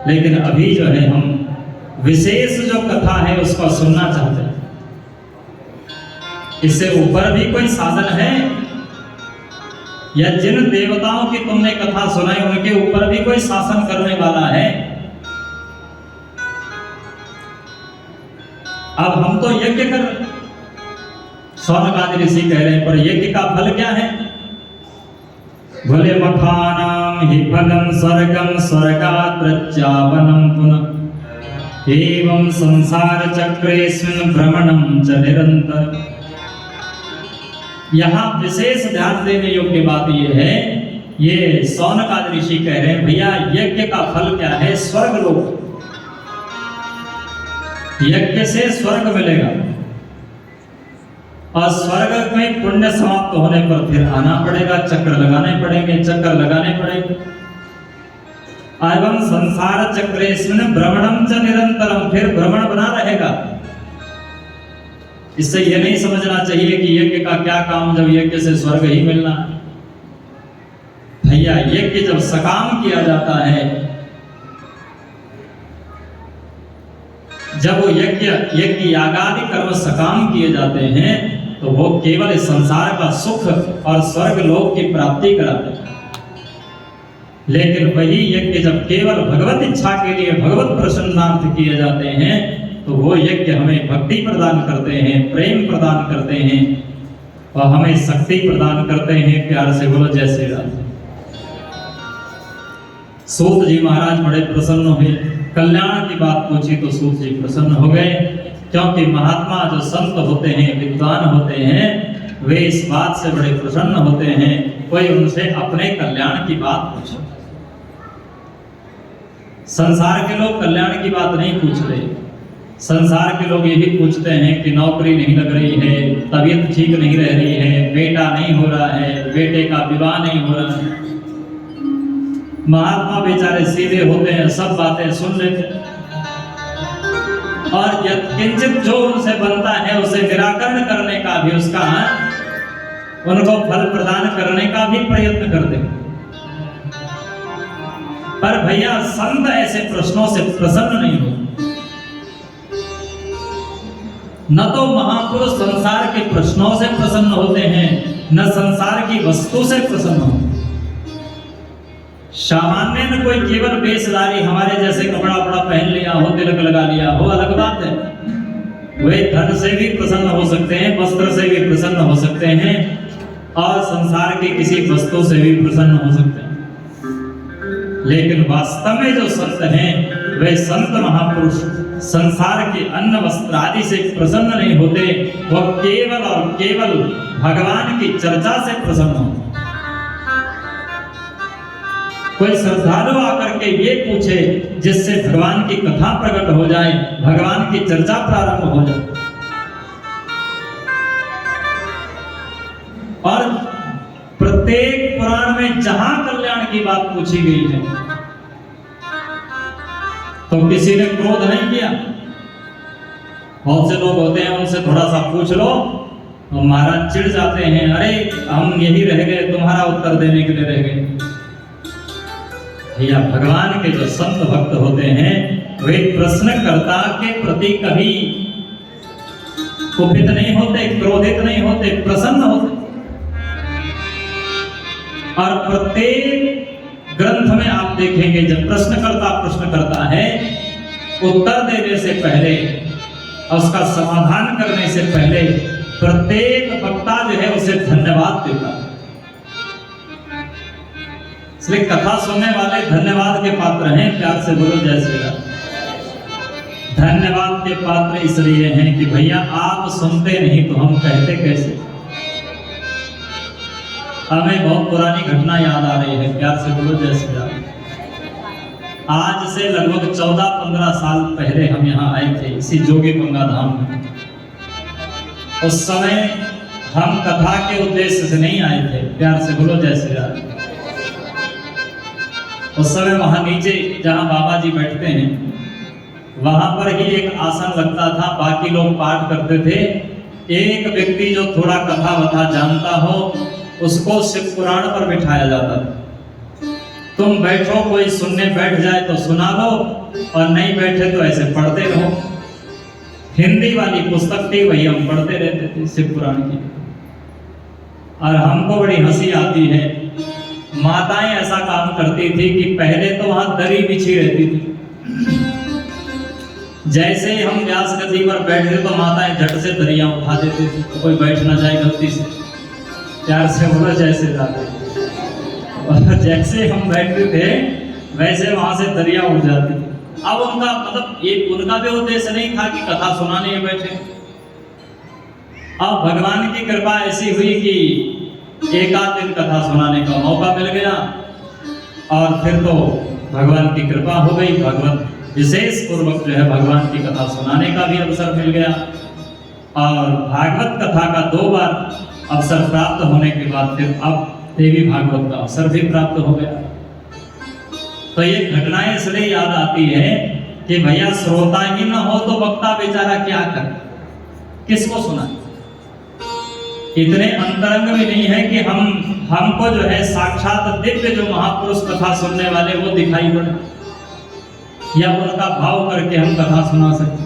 लेकिन अभी जो है हम विशेष जो कथा है उसको सुनना चाहते हैं। इससे ऊपर भी कोई साधन है, या जिन देवताओं की तुमने कथा सुनाई उनके ऊपर भी कोई शासन करने वाला है? अब हम तो यज्ञ कर रहे हैं, शौनकादि ऋषि कह रहे हैं, पर यज्ञ का फल क्या है? बोले मखानाम हि फलम स्वर्गम स्वर्गात् प्रत्यावनम पुनः एवं संसार चक्रेस्मिन् भ्रमणं च निरंतर। यहाँ विशेष ध्यान देने योग्य बात यह है, ये शौनकादि ऋषि कह रहे हैं भैया यज्ञ का फल क्या है? स्वर्ग लोक। यज्ञ से स्वर्ग मिलेगा और स्वर्ग में पुण्य समाप्त होने पर फिर आना पड़ेगा, चक्र लगाने पड़ेंगे, चक्र लगाने पड़ेंगे। एवं संसार चक्रेस्मिन् भ्रमणं च निरंतरम, फिर भ्रमण बना रहेगा। इससे यह नहीं समझना चाहिए कि यज्ञ का क्या काम, जब यज्ञ से स्वर्ग ही मिलना है। भैया यज्ञ जब सकाम किया जाता है, जब वो यज्ञ यागादि कर्म सकाम किए जाते हैं, तो वो केवल इस संसार का सुख और स्वर्ग लोक की प्राप्ति कराते हैं। लेकिन वही यज्ञ जब केवल भगवत इच्छा के लिए, भगवत प्रसन्नार्थ किए जाते हैं, तो वो यज्ञ हमें भक्ति प्रदान करते हैं, प्रेम प्रदान करते हैं और हमें शक्ति प्रदान करते हैं। प्यार से बोलो जय श्री राम। सूत जी महाराज बड़े प्रसन्न हुए, कल्याण की बात पूछी तो सूत जी प्रसन्न हो गए, क्योंकि महात्मा जो संत होते हैं, विद्वान होते हैं, वे इस बात से बड़े प्रसन्न होते हैं कोई उनसे अपने कल्याण की बात पूछे। संसार के लोग कल्याण की बात नहीं पूछ रहे, संसार के लोग यही पूछते हैं कि नौकरी नहीं लग रही है, तबीयत ठीक नहीं रह रही है, बेटा नहीं हो रहा है, बेटे का विवाह नहीं हो रहा है। महात्मा बेचारे सीधे होते हैं, सब बातें सुन लेते हैं और किंचित जो उनसे बनता है उसे निराकरण करने का भी, उसका उनको फल प्रदान करने का भी प्रयत्न करते हैं। पर भैया संत ऐसे प्रश्नों से प्रसन्न नहीं होते। न तो महापुरुष संसार के प्रश्नों से प्रसन्न होते हैं, न संसार की वस्तु से प्रसन्न होते हैं। सामान्य न कोई केवल वेशधारी हमारे जैसे कपड़ा वपड़ा पहन लिया हो, तिलक लगा लिया हो, अलग बात है। वे धन से भी प्रसन्न हो सकते हैं, वस्त्र से भी प्रसन्न हो सकते हैं और संसार के किसी वस्तु से भी प्रसन्न हो सकते हैं। लेकिन वास्तव में जो संत हैं, वे संत महापुरुष संसार के अन्न वस्त्र आदि से प्रसन्न नहीं होते, वो केवल और केवल भगवान की चर्चा से प्रसन्न होते। कोई श्रद्धालु आकर के ये पूछे जिससे भगवान की कथा प्रकट हो जाए, भगवान की चर्चा प्रारंभ हो जाए। और प्रत्येक पुराण में जहां कल्याण की बात पूछी गई है, तो किसी ने क्रोध नहीं किया। बहुत से लोग होते हैं, उनसे थोड़ा सा पूछ लो तो महाराज चिढ़ जाते हैं, अरे हम यही रह गए, तुम्हारा उत्तर देने के लिए रह गए। भैया भगवान के जो संत भक्त होते हैं, वे प्रश्नकर्ता के प्रति कभी कुपित नहीं होते, क्रोधित नहीं होते, प्रसन्न होते। और प्रत्येक ग्रंथ में आप देखेंगे जब प्रश्नकर्ता प्रश्न करता है, उत्तर देने से पहले और उसका समाधान करने से पहले प्रत्येक वक्ता जो है उसे धन्यवाद देता है। इसलिए कथा सुनने वाले धन्यवाद के पात्र हैं। प्यार से बोलो जय श्री राम। धन्यवाद के पात्र इसलिए हैं कि भैया आप सुनते नहीं तो हम कहते कैसे। हमें बहुत पुरानी घटना याद आ रही है, प्यार से बोलो जय श्री राम। आज से लगभग 14-15 साल पहले हम यहाँ आए थे इसी जोगी गंगा धाम में। उस समय हम कथा के उद्देश्य से नहीं आए थे, प्यार से बोलो जय श्री राम। उस समय वहां नीचे जहां बाबा जी बैठते हैं, वहां पर ही एक आसन लगता था, बाकी लोग पाठ करते थे। एक व्यक्ति जो थोड़ा कथा वथा जानता हो, उसको शिव पुराण पर बिठाया जाता था। तुम बैठो, कोई सुनने बैठ जाए तो सुना लो और नहीं बैठे तो ऐसे पढ़ते रहो। हिंदी वाली पुस्तक थी, वही हम पढ़ते रहते थे शिव पुराण की। और हमको बड़ी हंसी आती है, माताएं ऐसा काम करती थी कि पहले तो वहां दरी बिछी रहती थी, जैसे ही हम व्यास गति पर बैठते तो माताएं झट से दरिया उठा देती थी, तो कोई बैठ ना जाए गलती से, प्यार से बोला जैसे जाते, और जैसे हम बैठते थे वैसे वहां से दरिया उठ जाती थी। अब उनका मतलब एक उनका भी उद्देश्य नहीं था कि कथा सुनाने बैठे। अब भगवान की कृपा ऐसी हुई कि एक आध दिन कथा सुनाने का मौका मिल गया, और फिर तो भगवान की कृपा हो गई, भगवत विशेष पूर्वक जो है भगवान की कथा सुनाने का भी अवसर मिल गया। और भागवत कथा का 2 बार अवसर प्राप्त होने के बाद फिर अब देवी भागवत का अवसर भी प्राप्त हो गया। तो ये घटनाएं इसलिए याद आती है कि भैया श्रोता ही न हो तो वक्ता बेचारा क्या करे, किसको सुना। इतने अंतरंग भी नहीं है कि हमको जो है साक्षात दिव्य जो महापुरुष कथा सुनने वाले वो दिखाई पड़े, या उनका भाव करके हम कथा सुना सकते।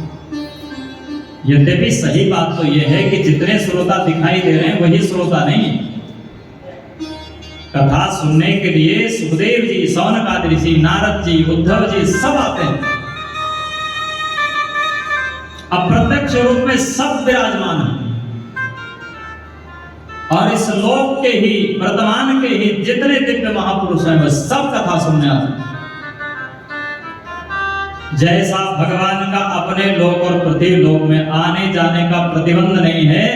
यद्यपि सही बात तो यह है कि जितने श्रोता दिखाई दे रहे हैं वही श्रोता नहीं। कथा सुनने के लिए सुखदेव जी, शौनक ऋषि, नारद जी, उद्धव जी सब आते हैं, अप्रत्यक्ष रूप में सब विराजमान हैं। और इस लोक के ही वर्तमान के ही जितने दिव्य महापुरुष हैं वह सब कथा सुनने आते हैं। जैसा भगवान का अपने लोक और पृथ्वी लोक में आने जाने का प्रतिबंध नहीं है,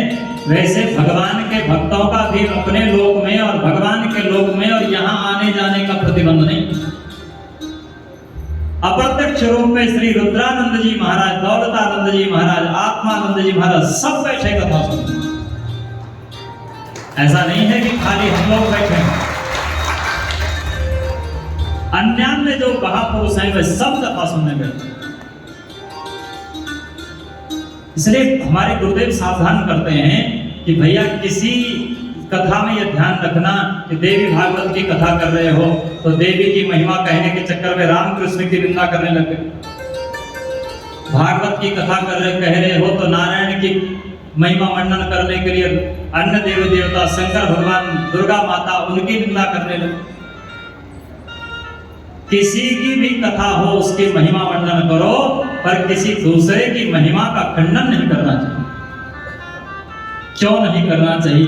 वैसे भगवान के भक्तों का भी अपने लोक में और भगवान के लोक में और यहाँ आने जाने का प्रतिबंध नहीं। अप्रत्यक्ष रूप में श्री रुद्रानंद जी महाराज, दौलतानंद जी महाराज, आत्मानंद जी महाराज सब बैठे कथा सुनते। ऐसा नहीं है कि खाली हम लोग बैठे हैं, अन्य जो महापुरुष हैं वे सब कथा सुनने बैठे। इसलिए हमारे गुरुदेव सावधान करते हैं कि भैया किसी कथा में यह ध्यान रखना कि देवी भागवत की कथा कर रहे हो तो देवी की महिमा कहने के चक्कर में रामकृष्ण की निंदा करने लगे। भागवत की कथा कह रहे हो तो नारायण की महिमा मंडन करने के लिए अन्य देवी देवता, शंकर भगवान, दुर्गा माता, उनकी निंदा करने लगे। किसी की भी कथा हो उसकी महिमा मंडन करो, पर किसी दूसरे की महिमा का खंडन नहीं करना चाहिए। क्यों नहीं करना चाहिए?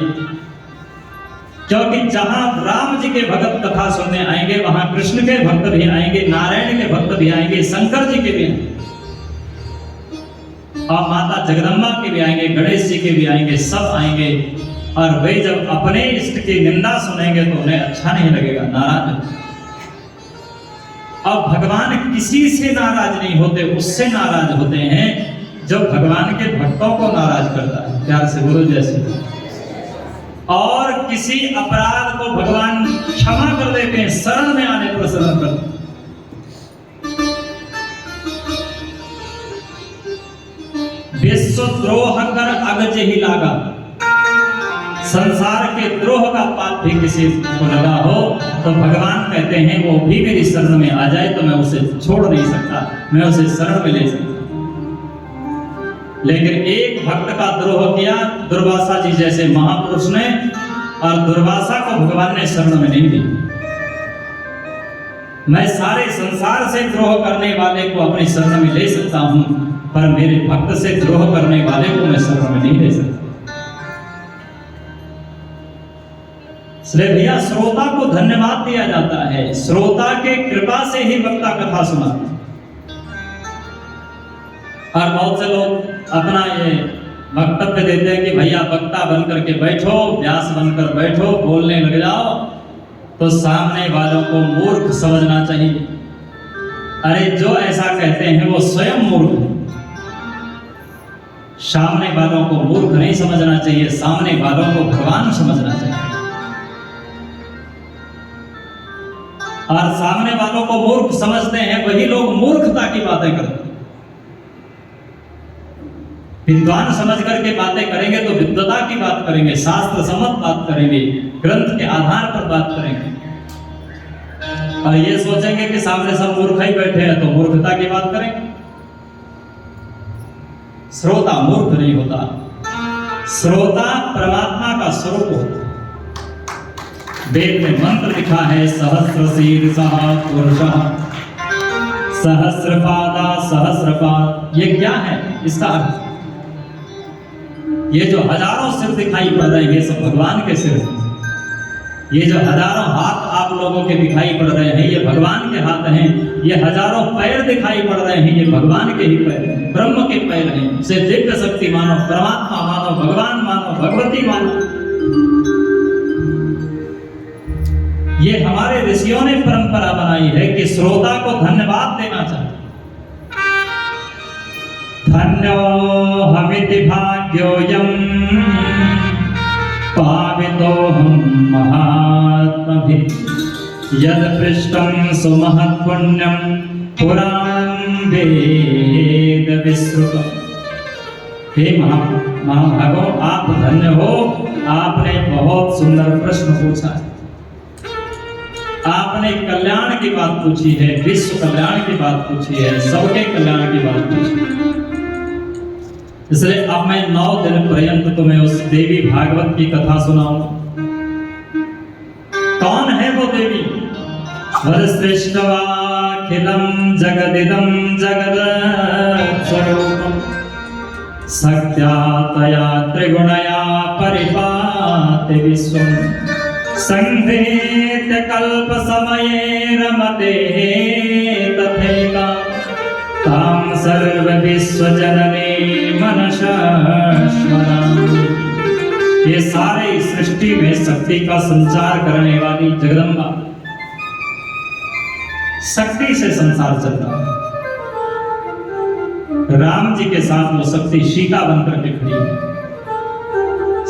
क्योंकि जहां राम जी के भक्त कथा सुनने आएंगे वहां कृष्ण के भक्त भी आएंगे, नारायण के भक्त भी आएंगे, शंकर जी के भी आएंगे, और माता जगदम्बा के भी आएंगे, गणेश जी के भी आएंगे, सब आएंगे। और वे जब अपने इष्ट की निंदा सुनेंगे तो उन्हें अच्छा नहीं लगेगा, नाराज। अब भगवान किसी से नाराज नहीं होते, उससे नाराज होते हैं जो भगवान के भक्तों को नाराज करता है। प्यार से बोलो जैसे। और किसी अपराध को भगवान क्षमा कर देते हैं, शरण में आने पर शरण करते हैं। विश्व द्रोह कर अगज ही लागा, संसार के द्रोह का पाप भी किसी को लगा हो तो भगवान कहते हैं वो भी मेरी शरण में आ जाए तो मैं उसे छोड़ नहीं सकता, मैं उसे शरण में ले सकता। लेकिन एक भक्त का द्रोह किया दुर्वासा जी जैसे महापुरुष ने, और दुर्वासा को भगवान ने शरण में नहीं दी। मैं सारे संसार से द्रोह करने वाले को अपनी शरण में ले सकता हूं, पर मेरे भक्त से द्रोह करने वाले को मैं शरण में नहीं ले सकता। इसलिए भैया श्रोता को धन्यवाद दिया जाता है, श्रोता के कृपा से ही वक्ता कथा सुनाते। और बहुत से लोग अपना ये वक्तव्य देते हैं कि भैया वक्ता बनकर के बैठो, व्यास बनकर बैठो, बोलने लग जाओ, तो सामने वालों को मूर्ख समझना चाहिए। अरे जो ऐसा कहते हैं वो स्वयं मूर्ख है। सामने वालों को मूर्ख नहीं समझना चाहिए, सामने वालों को भगवान समझना चाहिए। और सामने वालों को मूर्ख समझते हैं वही लोग मूर्खता की बातें करते हैं। विद्वान समझ करके बातें करेंगे तो विद्वता की बात करेंगे, शास्त्र सम्मत बात करेंगे, ग्रंथ के आधार पर बात करेंगे। और ये सोचेंगे कि सामने सब मूर्ख ही बैठे हैं तो मूर्खता की बात करेंगे। श्रोता मूर्ख नहीं होता, श्रोता परमात्मा का स्वरूप होता। वेद में मंत्र लिखा है सहस्र शीर्षः पुरुषः सहस्रपादा सहस्रपाद, ये क्या है इसका अर्थ? ये जो हजारों सिर दिखाई पड़ रहे हैं ये सब भगवान के सिर हैं। ये जो हजारों हाथ आप लोगों के दिखाई पड़ रहे हैं ये भगवान के हाथ हैं। ये हजारों पैर दिखाई पड़ रहे हैं ये भगवान के ही पैर हैं, ब्रह्म के पैर हैं। से दिव्य शक्ति मानो, परमात्मा मानो, भगवान मानो, भगवती मानो। ये हमारे ऋषियों ने परंपरा बनाई है कि श्रोता को धन्यवाद देना चाहिए। धन्यो हमिति भाग्योऽयं पावितोऽहं महात्मभिः यद् पृष्टं सुमहत्पुण्यं पुराणं वेद विश्रुतम्। हे महाभागो, आप धन्य हो, आपने बहुत सुंदर प्रश्न पूछा है। आपने कल्याण की बात पूछी है, विश्व कल्याण की बात पूछी है, सबके कल्याण की बात पूछी है। इसलिए अब मैं 9 दिन पर्यंत तुम्हें उस देवी भागवत की कथा सुनाऊंगा। कौन है वो देवी? वरसृष्टवाखिलं जगदिदं जगत् स्वरूपम् शक्त्या तया त्रिगुणया परिपाति विश्वम् संहृत्य कल्प समये रमते तथैका तां सर्व विश्व जननी मनसा स्मरामि। ये सारे सृष्टि में शक्ति का संचार करने वाली जगदम्बा, शक्ति से संसार चलता है। राम जी के साथ वो शक्ति सीता बनकर के खड़ी है,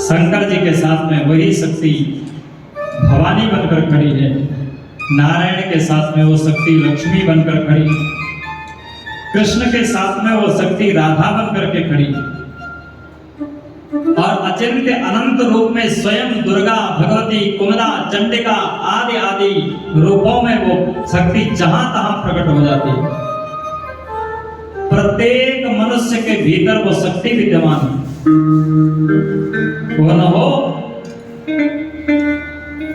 शंकर जी के साथ में वही शक्ति भवानी बनकर खड़ी है, नारायण के साथ में वो शक्ति लक्ष्मी बनकर खड़ी है, कृष्ण के साथ में वो शक्ति राधा बनकर के खड़ी है, और अचिंत्य अनंत रूप में स्वयं दुर्गा, भगवती, कुमुदा, चंडिका आदि आदि रूपों में वो शक्ति जहां तहां प्रकट हो जाती है। प्रत्येक मनुष्य के भीतर वो शक्ति विद्यमान है। वो न हो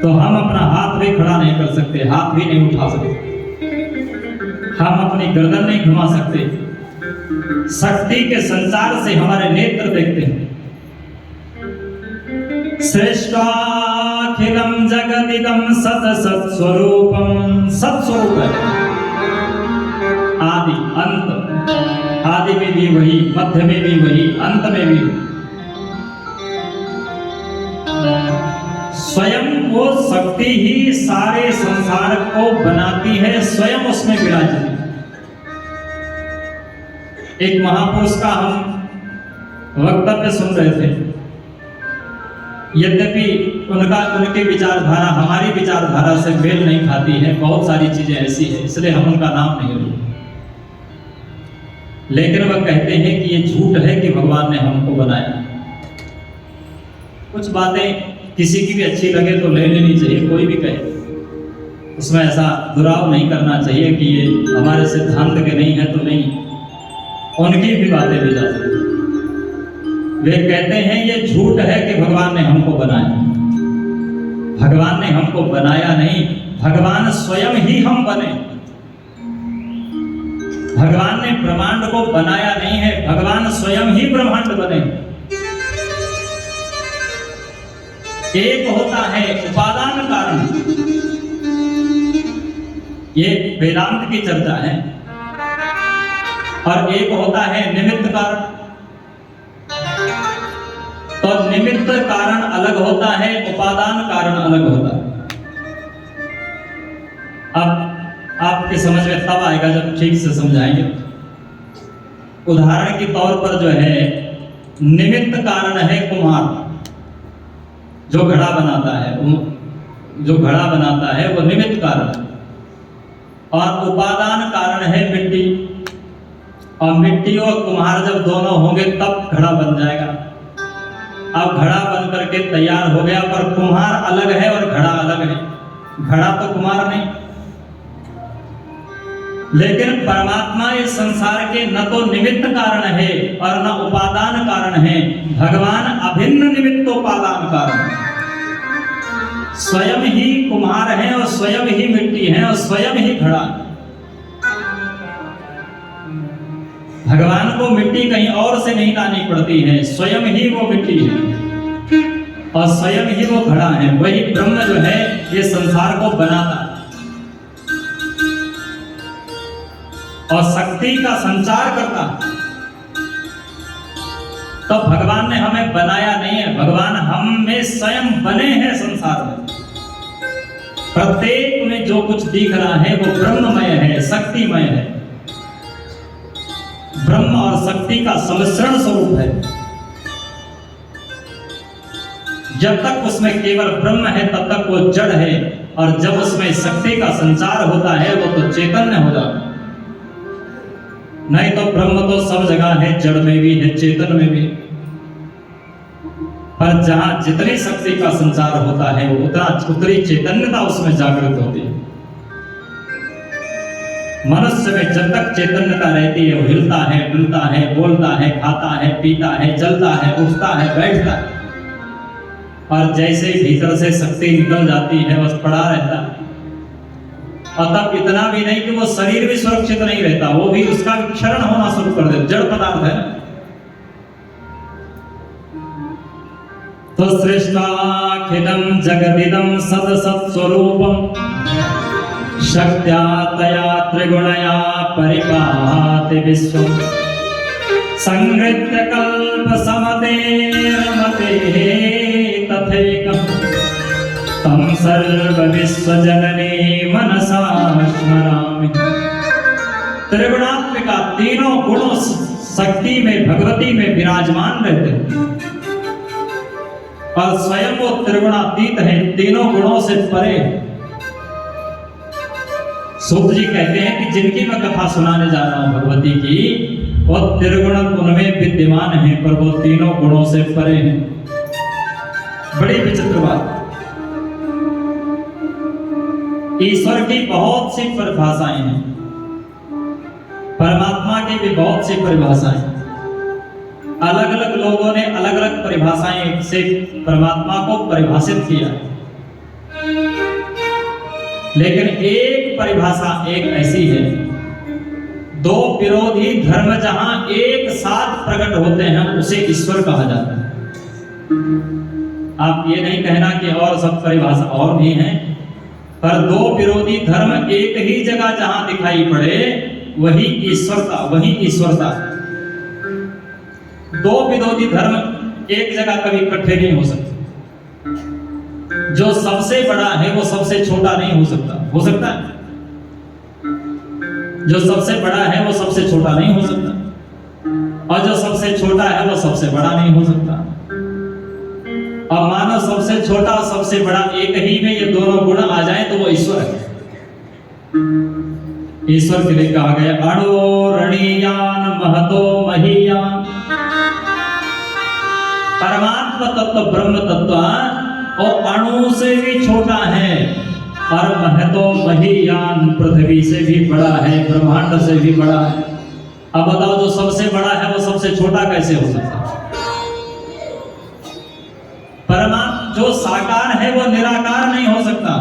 तो हम अपना हाथ भी खड़ा नहीं कर सकते, हाथ भी नहीं उठा सकते, हम अपनी गर्दन नहीं घुमा सकते। शक्ति के संचार से हमारे नेत्र देखते हैं। श्रेष्ठाखिलम जगदिदम सत सत्स्वरूपम, सत्स्वरूप है, आदि अंत, आदि में भी वही, मध्य में भी वही, अंत में भी। स्वयं वो शक्ति ही सारे संसार को बनाती है, स्वयं उसमें विराजती है। एक महापुरुष का हम वक्तव्य सुन रहे थे। यद्यपि उनकी विचारधारा हमारी विचारधारा से मेल नहीं खाती है, बहुत सारी चीजें ऐसी है, इसलिए हम उनका नाम नहीं लिए। लेकिन वह कहते हैं कि ये झूठ है कि भगवान ने हमको बनाया। कुछ बातें किसी की भी अच्छी लगे तो ले लेनी चाहिए, कोई भी कहे, उसमें ऐसा दुराव नहीं करना चाहिए कि ये हमारे सिद्धांत के नहीं है तो नहीं, उनकी भी बातें ली जा सकती। वे कहते हैं ये झूठ है कि भगवान ने हमको बनाया। भगवान ने हमको बनाया नहीं, भगवान स्वयं ही हम बने। भगवान ने ब्रह्मांड को बनाया नहीं है, भगवान स्वयं ही ब्रह्मांड बने। एक होता है उपादान कारण, ये वेदांत की चर्चा है, और एक होता है निमित्त कारण। तो निमित्त कारण अलग होता है, उपादान कारण अलग होता है। अब आपके समझ में तब आएगा जब ठीक से समझाएंगे। उदाहरण के तौर पर जो है, निमित्त कारण है कुम्हार, जो घड़ा बनाता है, जो घड़ा बनाता है वो निमित्त कारण, और उपादान कारण है मिट्टी। और मिट्टी और कुम्हार जब दोनों होंगे तब घड़ा बन जाएगा। अब घड़ा बन करके तैयार हो गया, पर कुम्हार अलग है और घड़ा अलग है, घड़ा तो कुम्हार नहीं। लेकिन परमात्मा इस संसार के न तो निमित्त कारण है और न उपादान कारण है, भगवान अभिन्न निमित्तोपादान कारण है। स्वयं ही कुम्हार है और स्वयं ही मिट्टी है और स्वयं ही घड़ा। भगवान को मिट्टी कहीं और से नहीं लानी पड़ती है, स्वयं ही वो मिट्टी है और स्वयं ही वो घड़ा है। वही ब्रह्म जो है ये संसार को बनाता है और शक्ति का संचार करता है। तो भगवान ने हमें बनाया नहीं है, भगवान हम में स्वयं बने हैं। संसार में प्रत्येक में जो कुछ दिख रहा है वो ब्रह्ममय है, शक्तिमय है, ब्रह्म और शक्ति का सम्मिश्रण स्वरूप है। जब तक उसमें केवल ब्रह्म है तब तक वो जड़ है, और जब उसमें शक्ति का संचार होता है वो तो चैतन्य हो जाता है। नहीं तो ब्रह्म तो सब जगह है, जड़ में भी है, चेतन में भी। पर जहां जितनी शक्ति का संचार होता है उतनी चैतन्यता उसमें जागृत होती है। मनुष्य में जब तक चैतन्यता रहती है वो हिलता है, डुलता है, बोलता है, खाता है, पीता है, चलता है, उठता है, बैठता है। और जैसे भीतर से शक्ति निकल जाती है बस पड़ा रहता है। और तब इतना भी नहीं कि वो शरीर भी सुरक्षित नहीं रहता, वो भी उसका क्षरण होना शुरू कर दे, जड़ पदार्थ है। तो सृष्टाखिलं जगदिदं सदसत्स्वरूपं शक्त्या तया त्रिगुणया परिपाति विश्वं संहृत्य कल्पसमते रमते तथैकं तं सर्वविश्वजननी मनसा स्मरामि। त्रिगुणात्मिका तीनों गुणों शक्ति में, भगवती में विराजमान रहते हैं और स्वयं वो त्रिगुणातीत है, तीनों गुणों से परे। सूत जी कहते हैं कि जिनकी मैं कथा सुनाने जा रहा हूं भगवती की, वो त्रिगुण उनमें विद्यमान है पर वो तीनों गुणों से परे हैं। बड़ी विचित्र बात। ईश्वर की बहुत सी परिभाषाएं हैं, परमात्मा की भी बहुत सी परिभाषाएं। अलग अलग लोगों ने अलग अलग परिभाषाएं से परमात्मा को परिभाषित किया, लेकिन एक परिभाषा एक ऐसी है, दो विरोधी धर्म जहां एक साथ प्रकट होते हैं उसे ईश्वर कहा जाता है। आप ये नहीं कहना कि और सब परिभाषा और भी हैं, पर दो विरोधी धर्म एक ही जगह जहां दिखाई पड़े वही ईश्वरता, वही ईश्वरता। दो विरोधी धर्म एक जगह कभी इकट्ठे नहीं हो सकते। जो सबसे बड़ा है वो सबसे छोटा नहीं हो सकता। हो सकता है? जो सबसे बड़ा है वो सबसे छोटा नहीं हो सकता, और जो सबसे छोटा है वो सबसे बड़ा नहीं हो सकता। अब मानो सबसे छोटा और सबसे बड़ा एक ही में ये दोनों गुण आ जाए तो वो ईश्वर है। ईश्वर के लिए कहा गया अणोरणीयान महतो महीयान। परमात्मा तत्व, ब्रह्म तत्व और अणु से भी छोटा है और महतो महीयान, पृथ्वी से भी बड़ा है, ब्रह्मांड से भी बड़ा है। अब बताओ जो सबसे बड़ा है वो सबसे छोटा कैसे हो सकता है? परमात्मा जो साकार है वो निराकार नहीं हो सकता,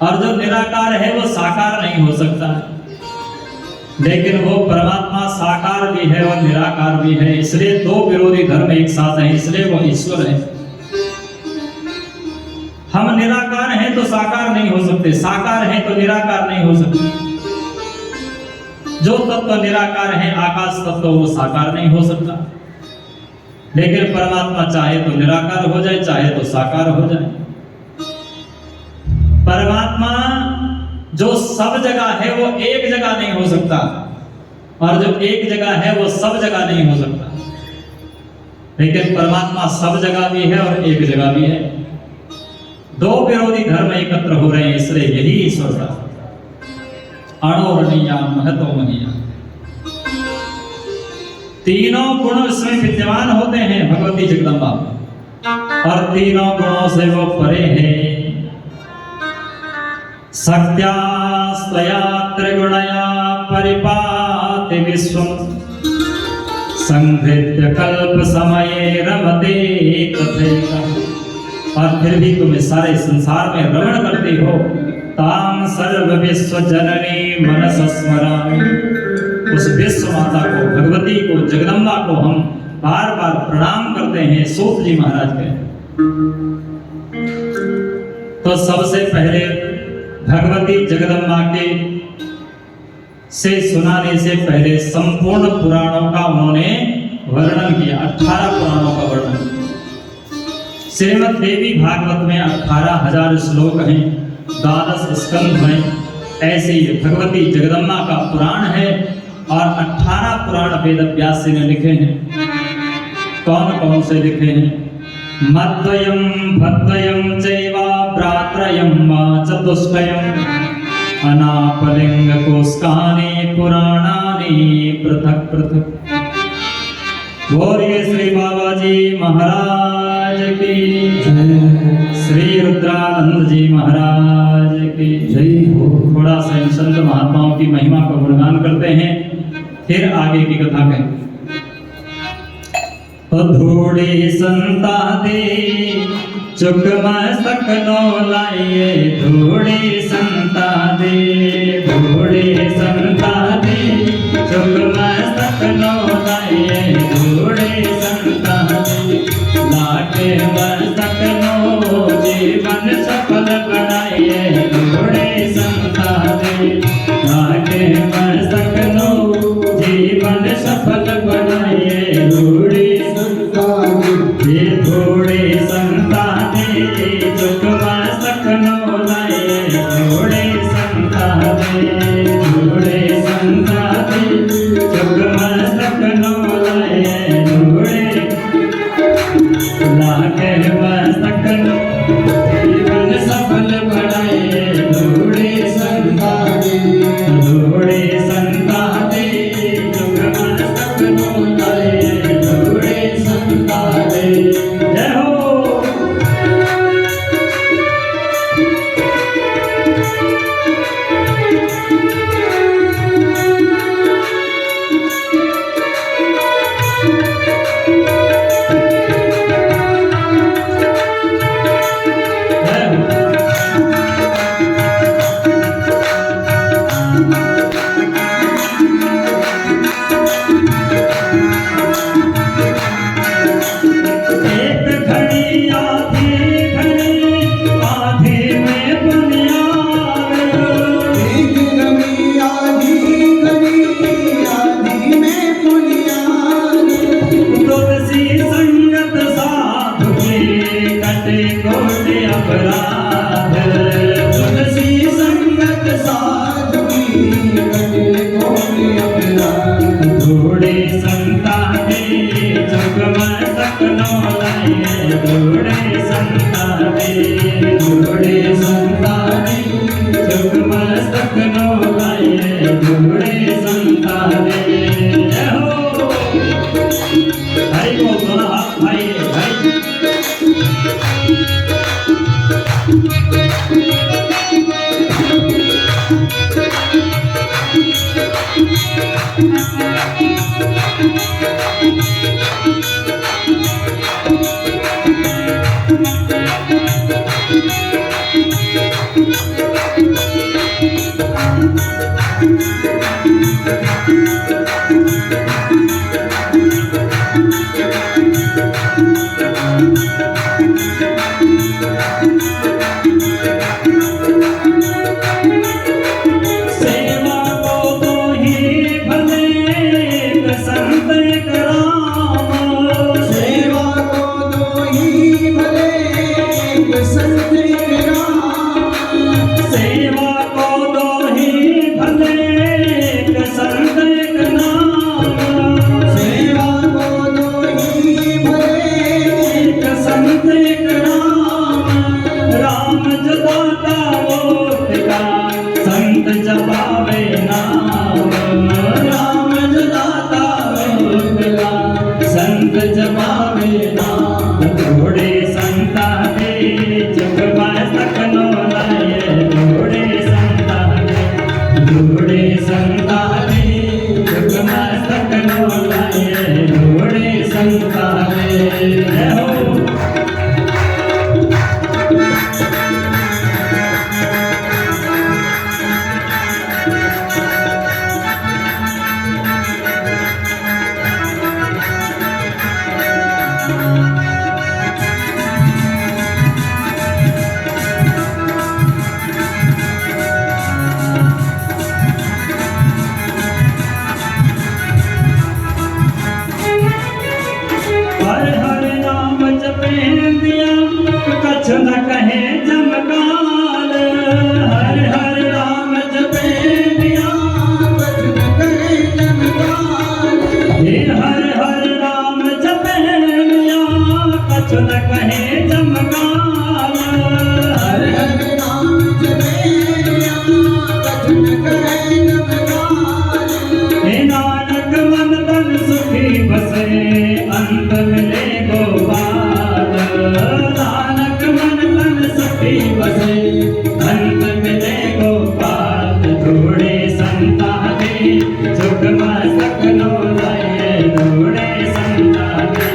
और जो निराकार है वो साकार नहीं हो सकता। लेकिन वो परमात्मा साकार भी है और निराकार भी है, इसलिए दो विरोधी धर्म एक साथ हैं, इसलिए वो ईश्वर है। हम निराकार हैं तो साकार नहीं हो सकते, साकार हैं तो निराकार नहीं हो सकते। जो तत्व निराकार है, आकाश तत्व, वो साकार नहीं हो सकता। लेकिन परमात्मा चाहे तो निराकार हो जाए, चाहे तो साकार हो जाए। परमात्मा जो सब जगह है वो एक जगह नहीं हो सकता, और जो एक जगह है वो सब जगह नहीं हो सकता। लेकिन परमात्मा सब जगह भी है और एक जगह भी है। दो विरोधी धर्म एकत्र हो रहे हैं, इसलिए यही ईश्वरता। अणोरणीया महतो महीया, तीनों गुण इसमें विद्यमान होते हैं भगवती जगदम्बा, और तीनों गुणों से वो परे है। शक्त्या स्वया त्रिगुणया परिपाति विश्वं संहृत्य कल्प समये रमते तथैकं। और फिर भी तुम इस सारे संसार में रमण करते हो। तां सर्व विश्व जननी मनस स्मरामि। उस विश्व माता को, भगवती को, जगदम्बा को हम बार बार प्रणाम करते हैं। सूत जी महाराज के तो सबसे पहले भगवती जगदम्बा के से सुनाने से पहले संपूर्ण पुराणों का उन्होंने वर्णन किया। 18 पुराणों का वर्णन। श्रीमद् देवी भागवत में 18,000 श्लोक हैं, 12 स्कंध हैं। ऐसे ही भगवती जगदम्बा का पुराण है और 18 पुराण वेद व्यास जी ने लिखे हैं। कौन कौन से लिखे हैं? मद्वयम भद्वयम चैवा प्रात्रयम वा चतुष्टयम अनापलिंग कोस्कानि पुराणानि पृथक पृथक। बोलिए श्री बाबा जी महाराज की जय, श्री रुद्रानंद जी महाराज की जय हो। थोड़ा सा इन संत महात्माओं की महिमा को गुणगान करते हैं, फिर आगे की कथा कहें। धूड़ी संता दे चुक मस्तक नो लाइए, धूड़ी संता दे, धूड़ी संता दे चुक मस्तक नो लाइए, धूड़ी संता दे लाके मस्तक नो जीवन सफल बनाइए, धूड़ी संता दे लाके मस्तक नो जीवन सफल बनाइए, धूड़ी ये थोड़े संता दे चुक मस्तक नो लाइए, थोड़े संता दे, थोड़े संता दे चुक मस्तक नो लाइए, थोड़े लाके मस्तक नो जीवन सफल बनाइए, थोड़े संता दे, थोड़े संता दे चुक मस्तक नो लाइए, थोड़े संता दे। जय हो। कछ न कहे जमकाल, हर हर राम जपे मिया कछ न कहे जमकाल। हे हर हर राम जपे मिया कछ न कहे जमकाल, हर हर राम जपे मिया कछ न कहे जमकाल। हे नानक मन तन सुखी बसे अंत मिले गोपाल, नानक मन तन सुखी बसे अंत मिले गोपाल। धूड़े संता दे झुक मस्तक नो लाए, धूड़े संता दे,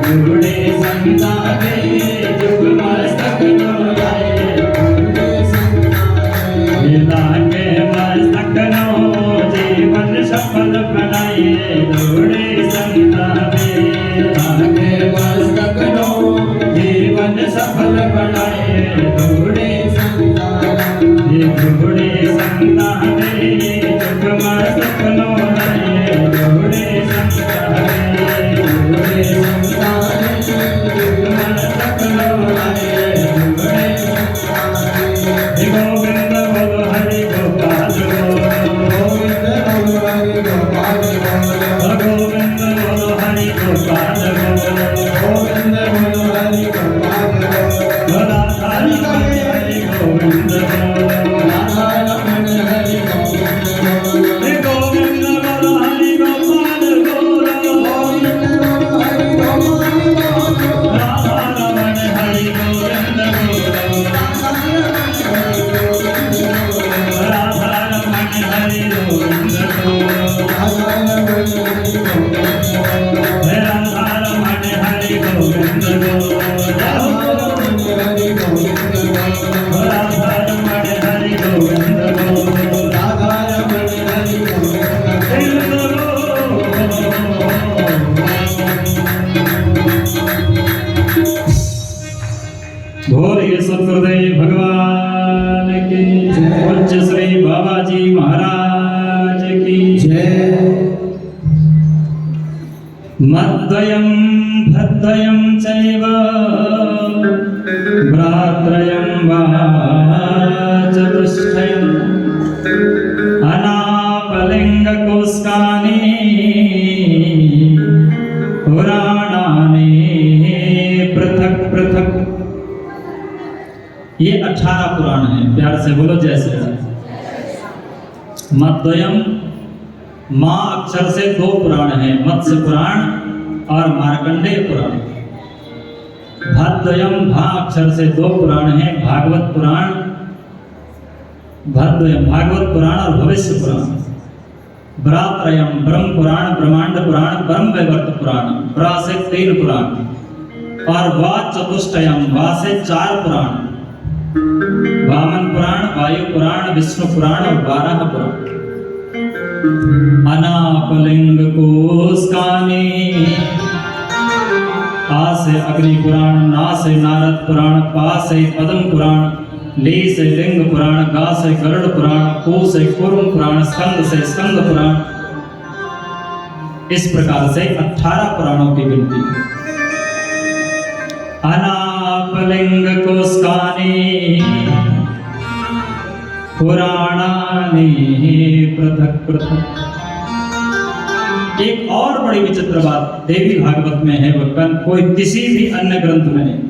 धूड़े संता दे झुक मस्तक नो लाए, धूड़े संता दे लागे मस्तक नो जीवन सफल बनाए, धूड़े संता दे लागे मस्तक नो जीवन सफल बनाए, धूड़े संता दे, धूड़े संता दे जुग मस्तक नो लाए, धूड़े संता दे, धूड़े संता दे जुग मस्तक नो लाए, धूड़े संता दे। गोविंद बोलो हरि गोपाल बोलो, गोविंद बोलो हरि गोपाल बोलो, गोविंद बोलो हरि गोपाल बोलो, गोविंद बोलो हरि गोपाल बोलो। राधा रमण हरि गोविंद बोलो, राधा रमण हरि गोविंद बोलो। गोविंद बोलो हरि गोपाल बोलो, गोविंद बोलो हरि गोपाल बोलो। राधा रमण हरि गोविंद बोलो, राधा रमण हरि गोविंद बोलो, राधा रमण हरि गोविंद बोलो, राधा रमण हरि गोविंद बोलो, राधा रमण हरि गोविंद बोलो, राधा रमण हरि गोविंद बोलो। भोले सतगुरुदेव भगवान की जय, पूज्य श्री बाबा जी महाराज की जय। मद्वयं भद्वयं चैव भ्रात्रयं वा चतुष्टयम् अनापलिङ्गकोस्कानि पुराणानि पृथक पृथक। ये 18 पुराण हैं, प्यार से बोलो जय श्री राम। मद्वयम, माँ अक्षर से 2 पुराण हैं, मत्स्य पुराण और मार्कंडेय पुराण। भद्वयम, भा अक्षर से 2 पुराण हैं, भागवत पुराण, भद्वयम भागवत पुराण और भविष्य पुराण। भ्रात्रयम, ब्रह्म पुराण, ब्रह्मांड पुराण, ब्रह्म वैवर्त पुराण, ब्रा से 3 पुराण और वा चतुष्टयम, वा से 4 पुराण, वामन पुराण, वायु पुराण, विष्णु पुराण और 12 पुराण। अनापलिंग कोस्कानि, आ से अग्नि पुराण, ना से नारद पुराण, पा से पद्म पुराण, ले से लिंग पुराण, गा से गरुड़ पुराण, कू से कूर्म पुराण, स्कंद से स्कंद पुराण। इस प्रकार से 18 पुराणों की गिनती। अनापलिंग कोस्कानि पुराणानि पृथक पृथक। एक और बड़ी विचित्र बात देवी भागवत में है, वह कोई किसी भी अन्य ग्रंथ में नहीं।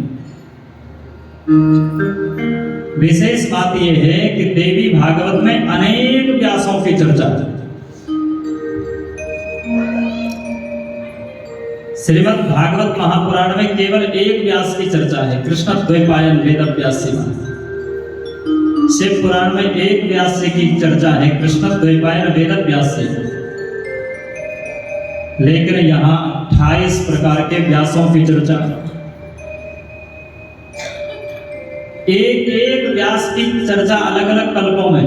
विशेष बात यह है कि देवी भागवत में अनेक व्यासों की चर्चा है। श्रीमद् भागवत महापुराण में केवल एक व्यास की चर्चा है, कृष्ण द्वैपायन वेद व्यास जी। शिव पुराण में एक व्यास जी की चर्चा है, कृष्ण द्वैपायन वेद व्यास जी। लेकिन यहाँ 28 प्रकार के व्यासों की चर्चा। एक एक व्यास की चर्चा अलग अलग कल्पों में।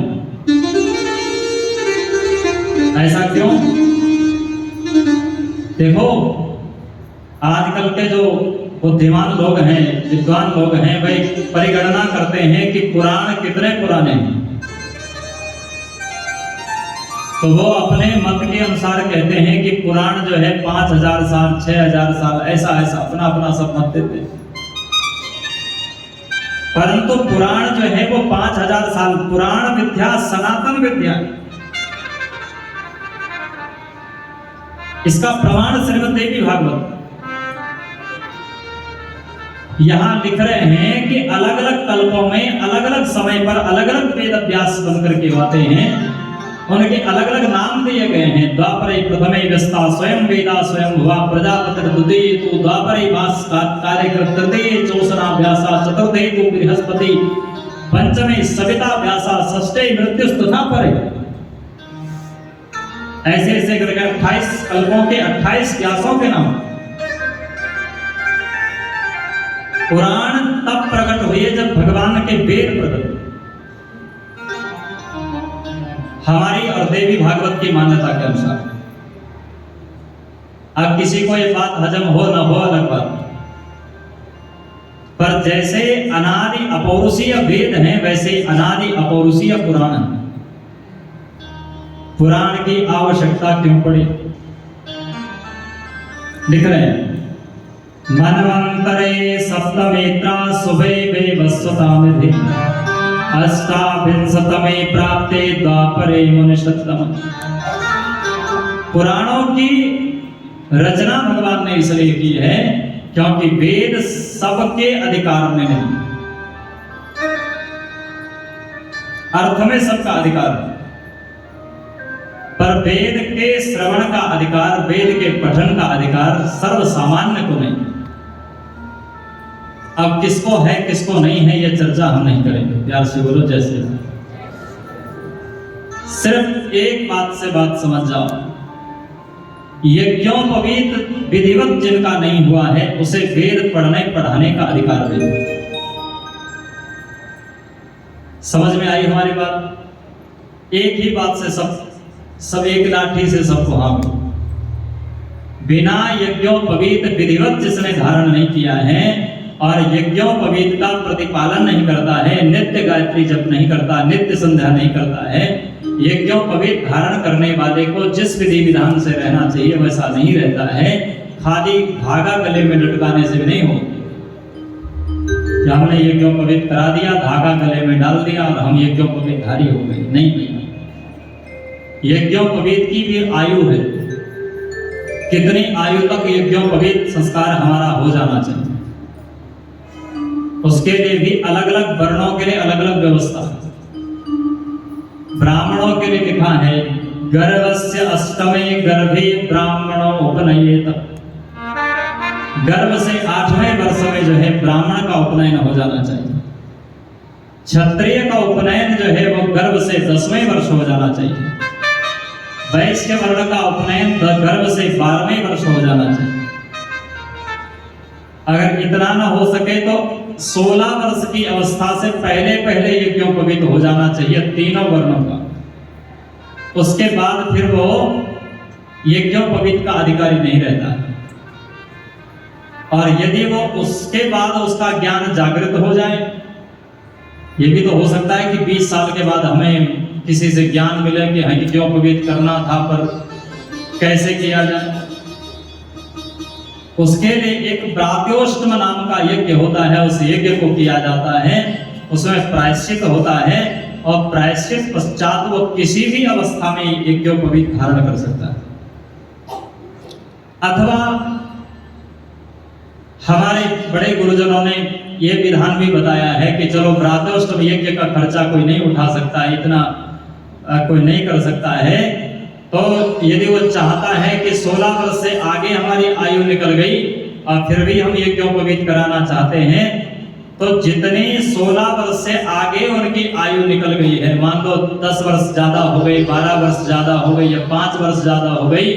ऐसा क्यों? देखो, आजकल के जो बुद्धिमान लोग हैं, विद्वान लोग हैं, वे परिगणना करते हैं कि पुराण कितने पुराने हैं। तो वो अपने मत के अनुसार कहते हैं कि पुराण जो है 5000 साल, 6000 साल, ऐसा ऐसा अपना अपना सब मत देते हैं। परंतु पुराण जो है वो 5000 साल, पुराण विद्या सनातन विद्या, इसका प्रमाण श्रीमद् देवी भागवत। यहां लिख रहे हैं कि अलग अलग कल्पों में अलग अलग समय पर अलग अलग वेद व्यास बनकर के आते हैं, उनके अलग अलग नाम दिए गए हैं। द्वापरे प्रथमे व्यस्ता स्वयं वेदा स्वयं भुवा प्रजापतिर द्वितीये तु द्वापरे भास कार्यकृत तृतीये चोषणा व्यासा चतुर्थे तु बृहस्पति पंचमे सविता व्यासा षष्ठे मृत्युस्तथा परे। ऐसे ऐसे करके 28 कल्पों के 28 व्यासों के नाम। पुराण तब प्रकट हुए जब भगवान के वेद प्रकट। हमारी और देवी भागवत की मान्यता के अनुसार, अब किसी को ये बात हजम हो न हो अलग बात, पर जैसे अनादि अपौरुषीय वेद हैं वैसे अनादि अपौरुषीय पुराण है। पुराण की आवश्यकता क्यों पड़ी? लिख रहे हैं मनवंतरे सप्तमेत्रा शुभे वैवस्वतामिधि अष्टाविंशतमे प्राप्ते द्वापरे मुनिषत्तम। पुराणों की रचना भगवान ने इसलिए की है क्योंकि वेद सबके अधिकार में नहीं, अर्थ में सबका अधिकार है, पर वेद के श्रवण का अधिकार, वेद के पठन का अधिकार सर्वसामान्य को नहीं। अब किसको है किसको नहीं है ये चर्चा हम नहीं करेंगे, प्यार से बोलो जैसे। सिर्फ एक बात से बात समझ जाओ, यज्ञोपवीत विधिवत जिनका नहीं हुआ है उसे वेद पढ़ने पढ़ाने का अधिकार दे। समझ में आई हमारी बात? एक ही बात से सब एक लाठी से सबको हाँ। बिना यज्ञोपवीत विधिवत जिसने धारण नहीं किया है और यज्ञोपवीत का प्रतिपालन नहीं करता है, नित्य गायत्री जप नहीं करता, नित्य संध्या नहीं करता है, यज्ञोपवीत धारण करने वाले को जिस विधि विधान से रहना चाहिए वैसा नहीं रहता है। खाली धागा गले में लटकाने से भी नहीं हो कि हमने यज्ञोपवीत करा दिया, धागा गले में डाल दिया और हम यज्ञोपवीत धारी हो गए। नहीं, यज्ञोपवीत की भी आयु है, कितनी आयु तक यज्ञोपवीत संस्कार हमारा हो जाना चाहिए, उसके लिए भी अलग अलग वर्णों के लिए अलग अलग व्यवस्था है। ब्राह्मणों के लिए लिखा है गर्भस्य अष्टमे गर्भे ब्राह्मणो उपनयेत। गर्भ से 8वें वर्ष में जो है ब्राह्मण का उपनयन हो जाना चाहिए। क्षत्रिय का उपनयन जो है वो गर्भ से 10वें वर्ष हो जाना चाहिए। वैश्य वर्ण का उपनयन गर्भ से 12वें वर्ष हो जाना चाहिए। अगर इतना ना हो सके तो 16 वर्ष की अवस्था से पहले पहले यज्ञोपवीत हो जाना चाहिए तीनों वर्णों का। उसके बाद फिर वो यज्ञोपवीत का अधिकारी नहीं रहता है। और यदि वो उसके बाद उसका ज्ञान जागृत हो जाए, ये भी तो हो सकता है कि 20 साल के बाद हमें किसी से ज्ञान मिले कि यज्ञोपवीत करना था पर कैसे किया जाए। उसके लिए एक प्रात्योष्टम नाम का यज्ञ होता है, उस यज्ञ को किया जाता है, उसमें प्रायश्चित होता है और प्रायश्चित पश्चात वो किसी भी अवस्था में यज्ञोपवीत धारण कर सकता है। अथवा हमारे बड़े गुरुजनों ने यह विधान भी बताया है कि चलो प्रातोष्टम यज्ञ का खर्चा कोई नहीं उठा सकता, इतना कोई नहीं कर सकता है, तो यदि वो चाहता है कि 16 वर्ष से आगे हमारी आयु निकल गई और फिर भी हम यज्ञोपवीत कराना चाहते हैं, तो जितने 16 वर्ष से आगे उनकी आयु निकल गई है, मान लो 10 वर्ष ज्यादा हो गई, 12 वर्ष ज्यादा हो गई या 5 वर्ष ज्यादा हो गई,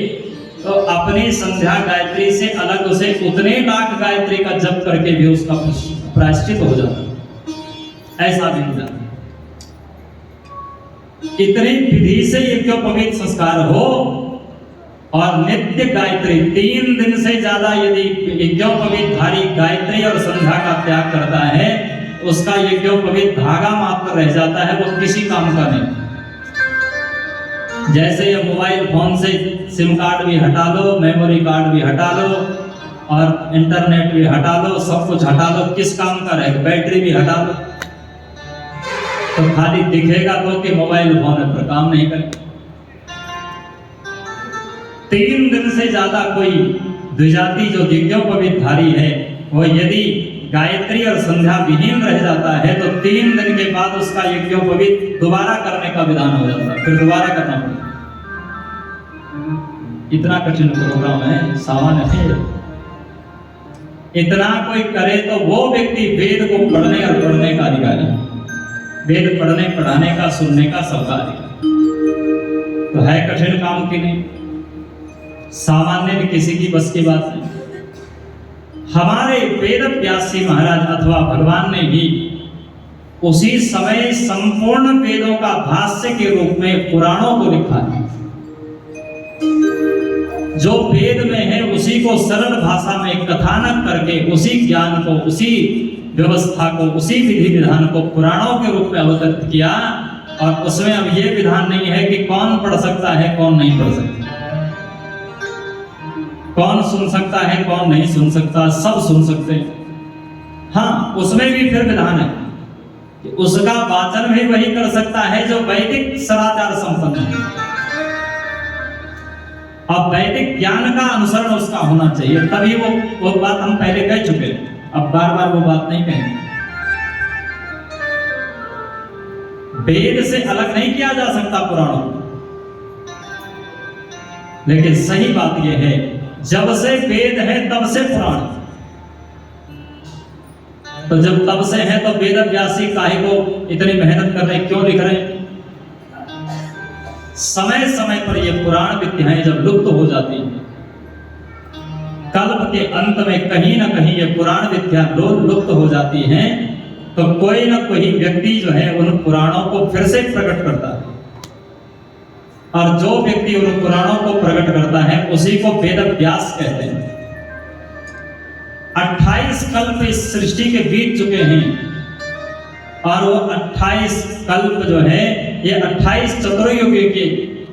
तो अपनी संध्या गायत्री से अलग उसे उतने लाख गायत्री का जप करके भी उसका प्रायश्चित हो जाता, ऐसा भी हो जाता। इतनी विधि से यज्ञोपवीत संस्कार हो और नित्य गायत्री 3 दिन से ज्यादा यदि यज्ञोपवीत धारी गायत्री और संध्या का त्याग करता है, उसका यज्ञोपवीत धागा मात्र रह जाता है, वो किसी काम का नहीं। जैसे ये मोबाइल फोन से सिम कार्ड भी हटा लो, मेमोरी कार्ड भी हटा लो, और इंटरनेट भी हटा लो, सब कुछ हटा लो, किस काम का रहेगा? बैटरी भी हटा लो तो खाली दिखेगा तो कि मोबाइल फोन है, पर काम नहीं करेगा। 3 दिन से ज्यादा कोई द्विजाति जो यज्ञोपवीतधारी है, वो यदि गायत्री और संध्या विहीन रह जाता है तो 3 दिन के बाद उसका यज्ञोपवीत दोबारा करने का विधान हो जाता है, फिर दोबारा करना पड़ेगा। इतना कठिन प्रोग्राम है, सामान्य नहीं है। इतना कोई करे तो वो व्यक्ति वेद को पढ़ने और पढ़ने का अधिकारी, वेद पढ़ने पढ़ाने का सुनने का सबका अधिकारी। तो है कठिन काम की नहीं, सामान्य में किसी की बस की बात नहीं। हमारे वेद व्यास जी महाराज अथवा भगवान ने भी उसी समय संपूर्ण वेदों का भाष्य के रूप में पुराणों को लिखा है। जो वेद में है उसी को सरल भाषा में कथानक करके उसी ज्ञान को, उसी व्यवस्था को, उसी विधि विधान को पुराणों के रूप में अवतरित किया। और उसमें अब ये विधान नहीं है कि कौन पढ़ सकता है कौन नहीं पढ़ सकता, कौन सुन सकता है कौन नहीं सुन सकता, सब सुन सकते हैं। हाँ, उसमें भी फिर विधान है कि उसका वाचन भी वही कर सकता है जो वैदिक सदाचार संपन्न है। अब वैदिक ज्ञान का अनुसरण उसका होना चाहिए, तभी वो बात हम पहले कह चुके हैं, अब बार बार वो बात नहीं कहेंगे। वेद से अलग नहीं किया जा सकता पुराणों, लेकिन सही बात यह है जब से वेद है तब से पुराण। तो जब तब से है तो वेद व्यासी काहे को इतनी मेहनत कर रहे, क्यों लिख रहे हैं? समय समय पर ये पुराण विद्याएं जब लुप्त हो जाती हैं, कल्प के अंत में कहीं ना कहीं ये पुराण विद्या लुप्त हो जाती हैं, तो कोई ना कोई व्यक्ति जो है उन पुराणों को फिर से प्रकट करता है। और जो व्यक्ति उन पुराणों को प्रकट करता है उसी को वेद व्यास कहते हैं। 28 कल्प इस सृष्टि के बीत चुके हैं और वो 28 कल्प जो है ये 28 चतुर्युगी के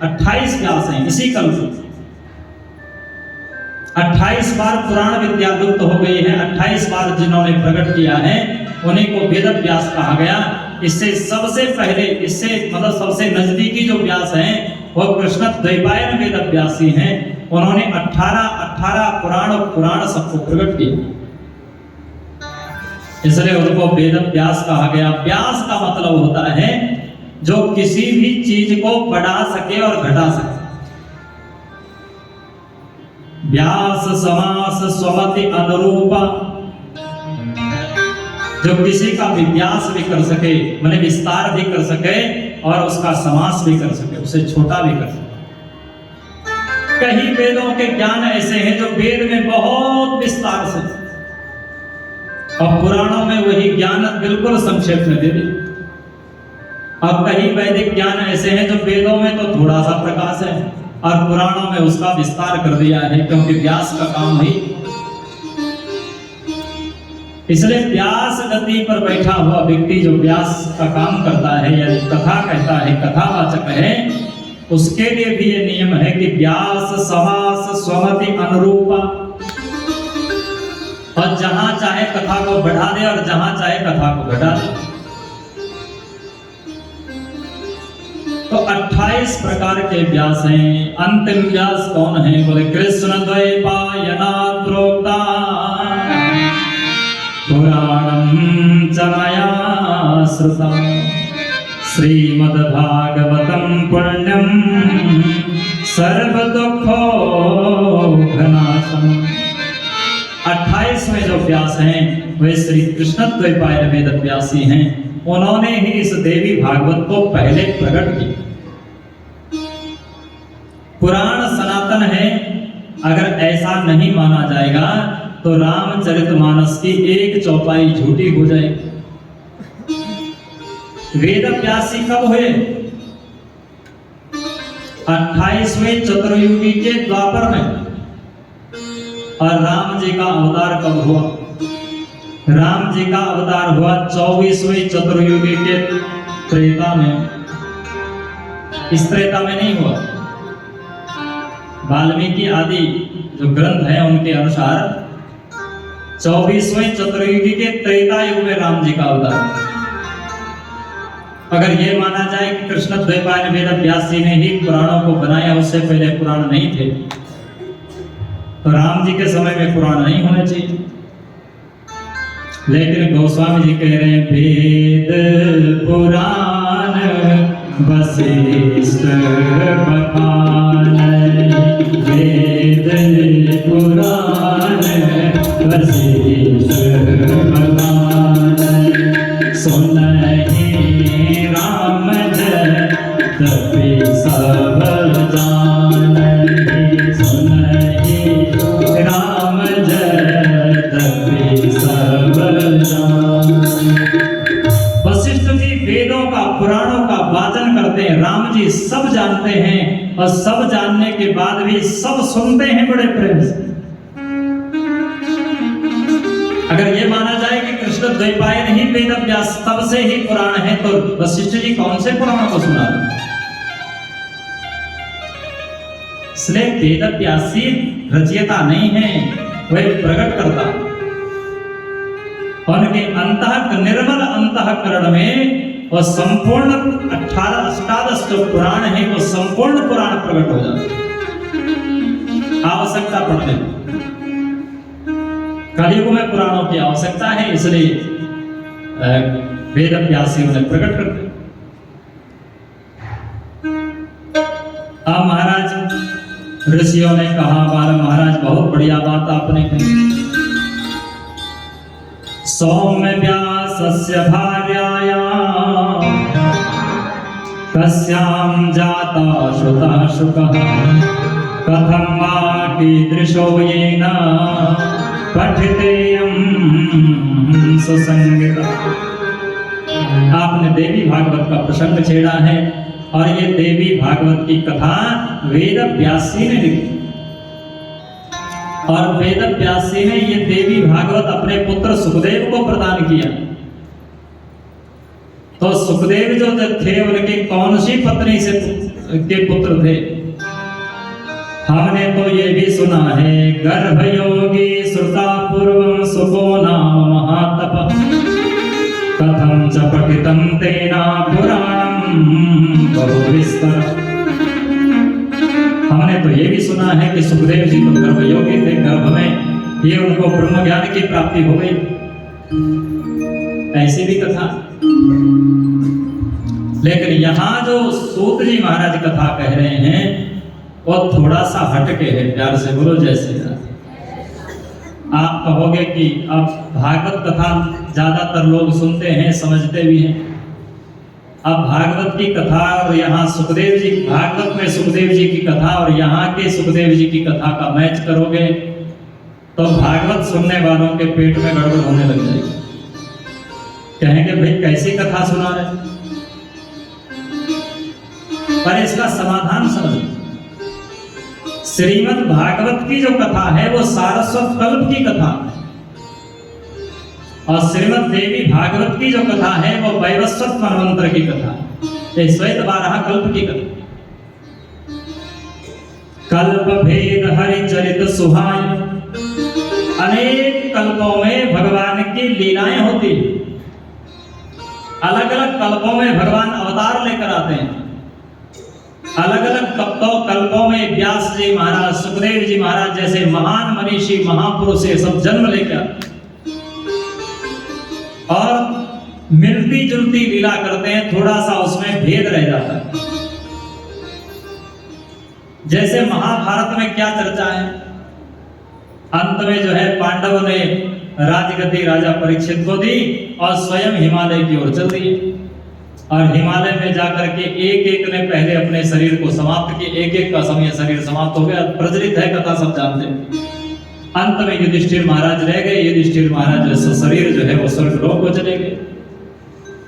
28 व्यास हैं। इसी कल्प 28 बार पुराण विद्या लुप्त हो गई है, 28 बार जिन्होंने प्रकट किया है उन्हीं को वेद व्यास कहा गया। इससे सबसे पहले, इससे मतलब सबसे नजदीकी जो व्यास हैं वो कृष्ण द्वैपायन वेद व्यासी हैं। उन्होंने 18 पुराण सबको प्रकट किया, इसलिए उनको वेद व्यास कहा गया। व्यास का मतलब होता है जो किसी भी चीज को बढ़ा सके और घटा सके। व्यास समास स्वमति अनुरूपा, जो किसी का विन्यास भी कर सके, माने विस्तार भी कर सके और उसका समास भी कर सके, उसे छोटा भी कर सके। कई वेदों के ज्ञान ऐसे हैं जो वेद में बहुत विस्तार से और पुराणों में वही ज्ञान बिल्कुल संक्षेप में दे दिया। अब कई वैदिक ज्ञान ऐसे हैं जो वेदों में तो थोड़ा सा प्रकाश है और पुराणों में उसका विस्तार कर दिया है, क्योंकि व्यास का काम ही। इसलिए व्यास गति पर बैठा हुआ व्यक्ति जो व्यास का काम करता है या कथा कहता है, कथावाचक है, उसके लिए भी ये नियम है कि व्यास समास स्वमति अनुरूपा, और जहां चाहे कथा को बढ़ा दे और जहां चाहे कथा को घटा दे। तो 28 प्रकार के व्यास हैं। अंतिम व्यास कौन है? बोले कृष्ण द्वैपायनात् प्रोक्ता पुराणं च मया श्रुतं श्रीमद्भागवतं पुण्यं सर्वदुःखोपनाशम्। 28वें जो व्यास हैं वे श्री कृष्ण द्वैपायन वेद व्यासी हैं। उन्होंने ही इस देवी भागवत को पहले प्रकट किया। पुराण सनातन है, अगर ऐसा नहीं माना जाएगा तो रामचरितमानस की 1 चौपाई झूठी हो जाएगी। वेद व्यासी कब हुए? 28वें चतुर्युगी के द्वापर में। और राम जी का अवतार कब हुआ? राम जी का अवतार हुआ 24वें चतुर्युगी के त्रेता में। इस त्रेता में नहीं हुआ। वाल्मीकि आदि जो ग्रंथ हैं उनके अनुसार 24वें चतुर्युगी के त्रेता युग में राम जी का अवतार। अगर ये माना जाए कि कृष्ण द्वैपायन वेद व्यास जी ने ही पुराणों को बनाया, उससे पहले पुराण नहीं थे, तो राम जी के समय में पुराण नहीं होने चाहिए। लेकिन गोस्वामी जी कह रहे हैं वेद पुराण वशिष्ठ बखान, वेद पुराण वशिष्ठ बखान, सुनहि राम जपि सब जानहि, सुनहि राम जपि सब जानहि। वशिष्ठ जी वेदों का पुराणों का वाचन करते हैं, राम जी सब जानते हैं और सब जानने के बाद भी सब सुनते हैं बड़े प्रेम से। अगर ये माना जाए कि कृष्ण द्वैपायन ही वेद व्यास तब से ही पुराण है, तो वशिष्ठ जी कौन से पुराणों को सुना रहे? इसलिए वेद व्यासी रचयिता नहीं है, वह प्रकट करता। उनके निर्मल अंतःकरण में वो संपूर्ण 18 जो पुराण है वो संपूर्ण पुराण प्रकट हो जाते, आवश्यकता पड़ने। कलयुग में पुराणों की आवश्यकता है, इसलिए वेद व्यासी उन्हें प्रकट करते। अब महाराज ऋषियों ने कहा, बारह महाराज बहुत बढ़िया बात आपने कही। सौम्य व्यासस्य भार्याया कस्यां जाता श्रुता शुकः, कथं वा कीदृशो येन पठितेयं सुसंगितः। आपने देवी भागवत का प्रसंग छेड़ा है, और ये देवी भागवत की कथा वेद व्यासी ने लिखी, और वेद व्यासी ने ये देवी भागवत अपने पुत्र सुखदेव को प्रदान किया। तो सुखदेव जो थे उनके कौन सी पत्नी से के पुत्र थे? हमने तो ये भी सुना है, गर्भयोगी श्रुता पूर्वं सुको नाम महातप, कथं च पठितं तेना पुराणं बहुविस्तर। हमने तो ये भी सुना है कि सुखदेव जी तो गर्भयोगी थे, गर्भ में ये उनको ब्रह्म ज्ञान की प्राप्ति हो गई, ऐसी भी कथा। लेकिन यहाँ जो सूत जी महाराज कथा कह रहे हैं वो थोड़ा सा हटके है। प्यार से बोलो जय श्री राम। आप कहोगे कि अब भागवत कथा ज्यादातर लोग सुनते हैं, समझते भी हैं। अब भागवत की कथा और यहाँ सुखदेव जी, भागवत में सुखदेव जी की कथा और यहाँ के सुखदेव जी की कथा का मैच करोगे तो भागवत सुनने वालों के पेट में गड़बड़ होने लग जाएगी। कहेंगे भाई कैसी कथा सुना रहे, पर इसका समाधान समझो। श्रीमद् भागवत की जो कथा है वो सारस्वत कल्प की कथा है, और श्रीमद् देवी भागवत की जो कथा है वो वैवस्वत मनवंतर की कथा है, श्वेत 12 कल्प की कथा। कल्प भेद हरि चरित सुहाय, अनेक कल्पों में भगवान की लीलाएं होती हैं। अलग अलग कल्पों में भगवान अवतार लेकर आते हैं। अलग अलग कल्पों में व्यास जी महाराज, सुखदेव जी महाराज जैसे महान मनीषी महापुरुष सब जन्म लेकर और मिलती जुलती लीला करते हैं, थोड़ा सा उसमें भेद रह जाता है। जैसे महाभारत में क्या चर्चा है, अंत में जो है पांडवों ने राजगद्दी राजा परीक्षित को दी और स्वयं हिमालय की ओर चल दिए, और हिमालय में जाकर के एक एक ने पहले अपने शरीर को समाप्त किया, एक एक का समय शरीर समाप्त हो गया। प्रचलित है कथा, सब जानते हैं। अंत में युधिष्ठिर महाराज रह गए। युधिष्ठिर महाराज शरीर जो है वो स्वर्ग लोक को चले गए।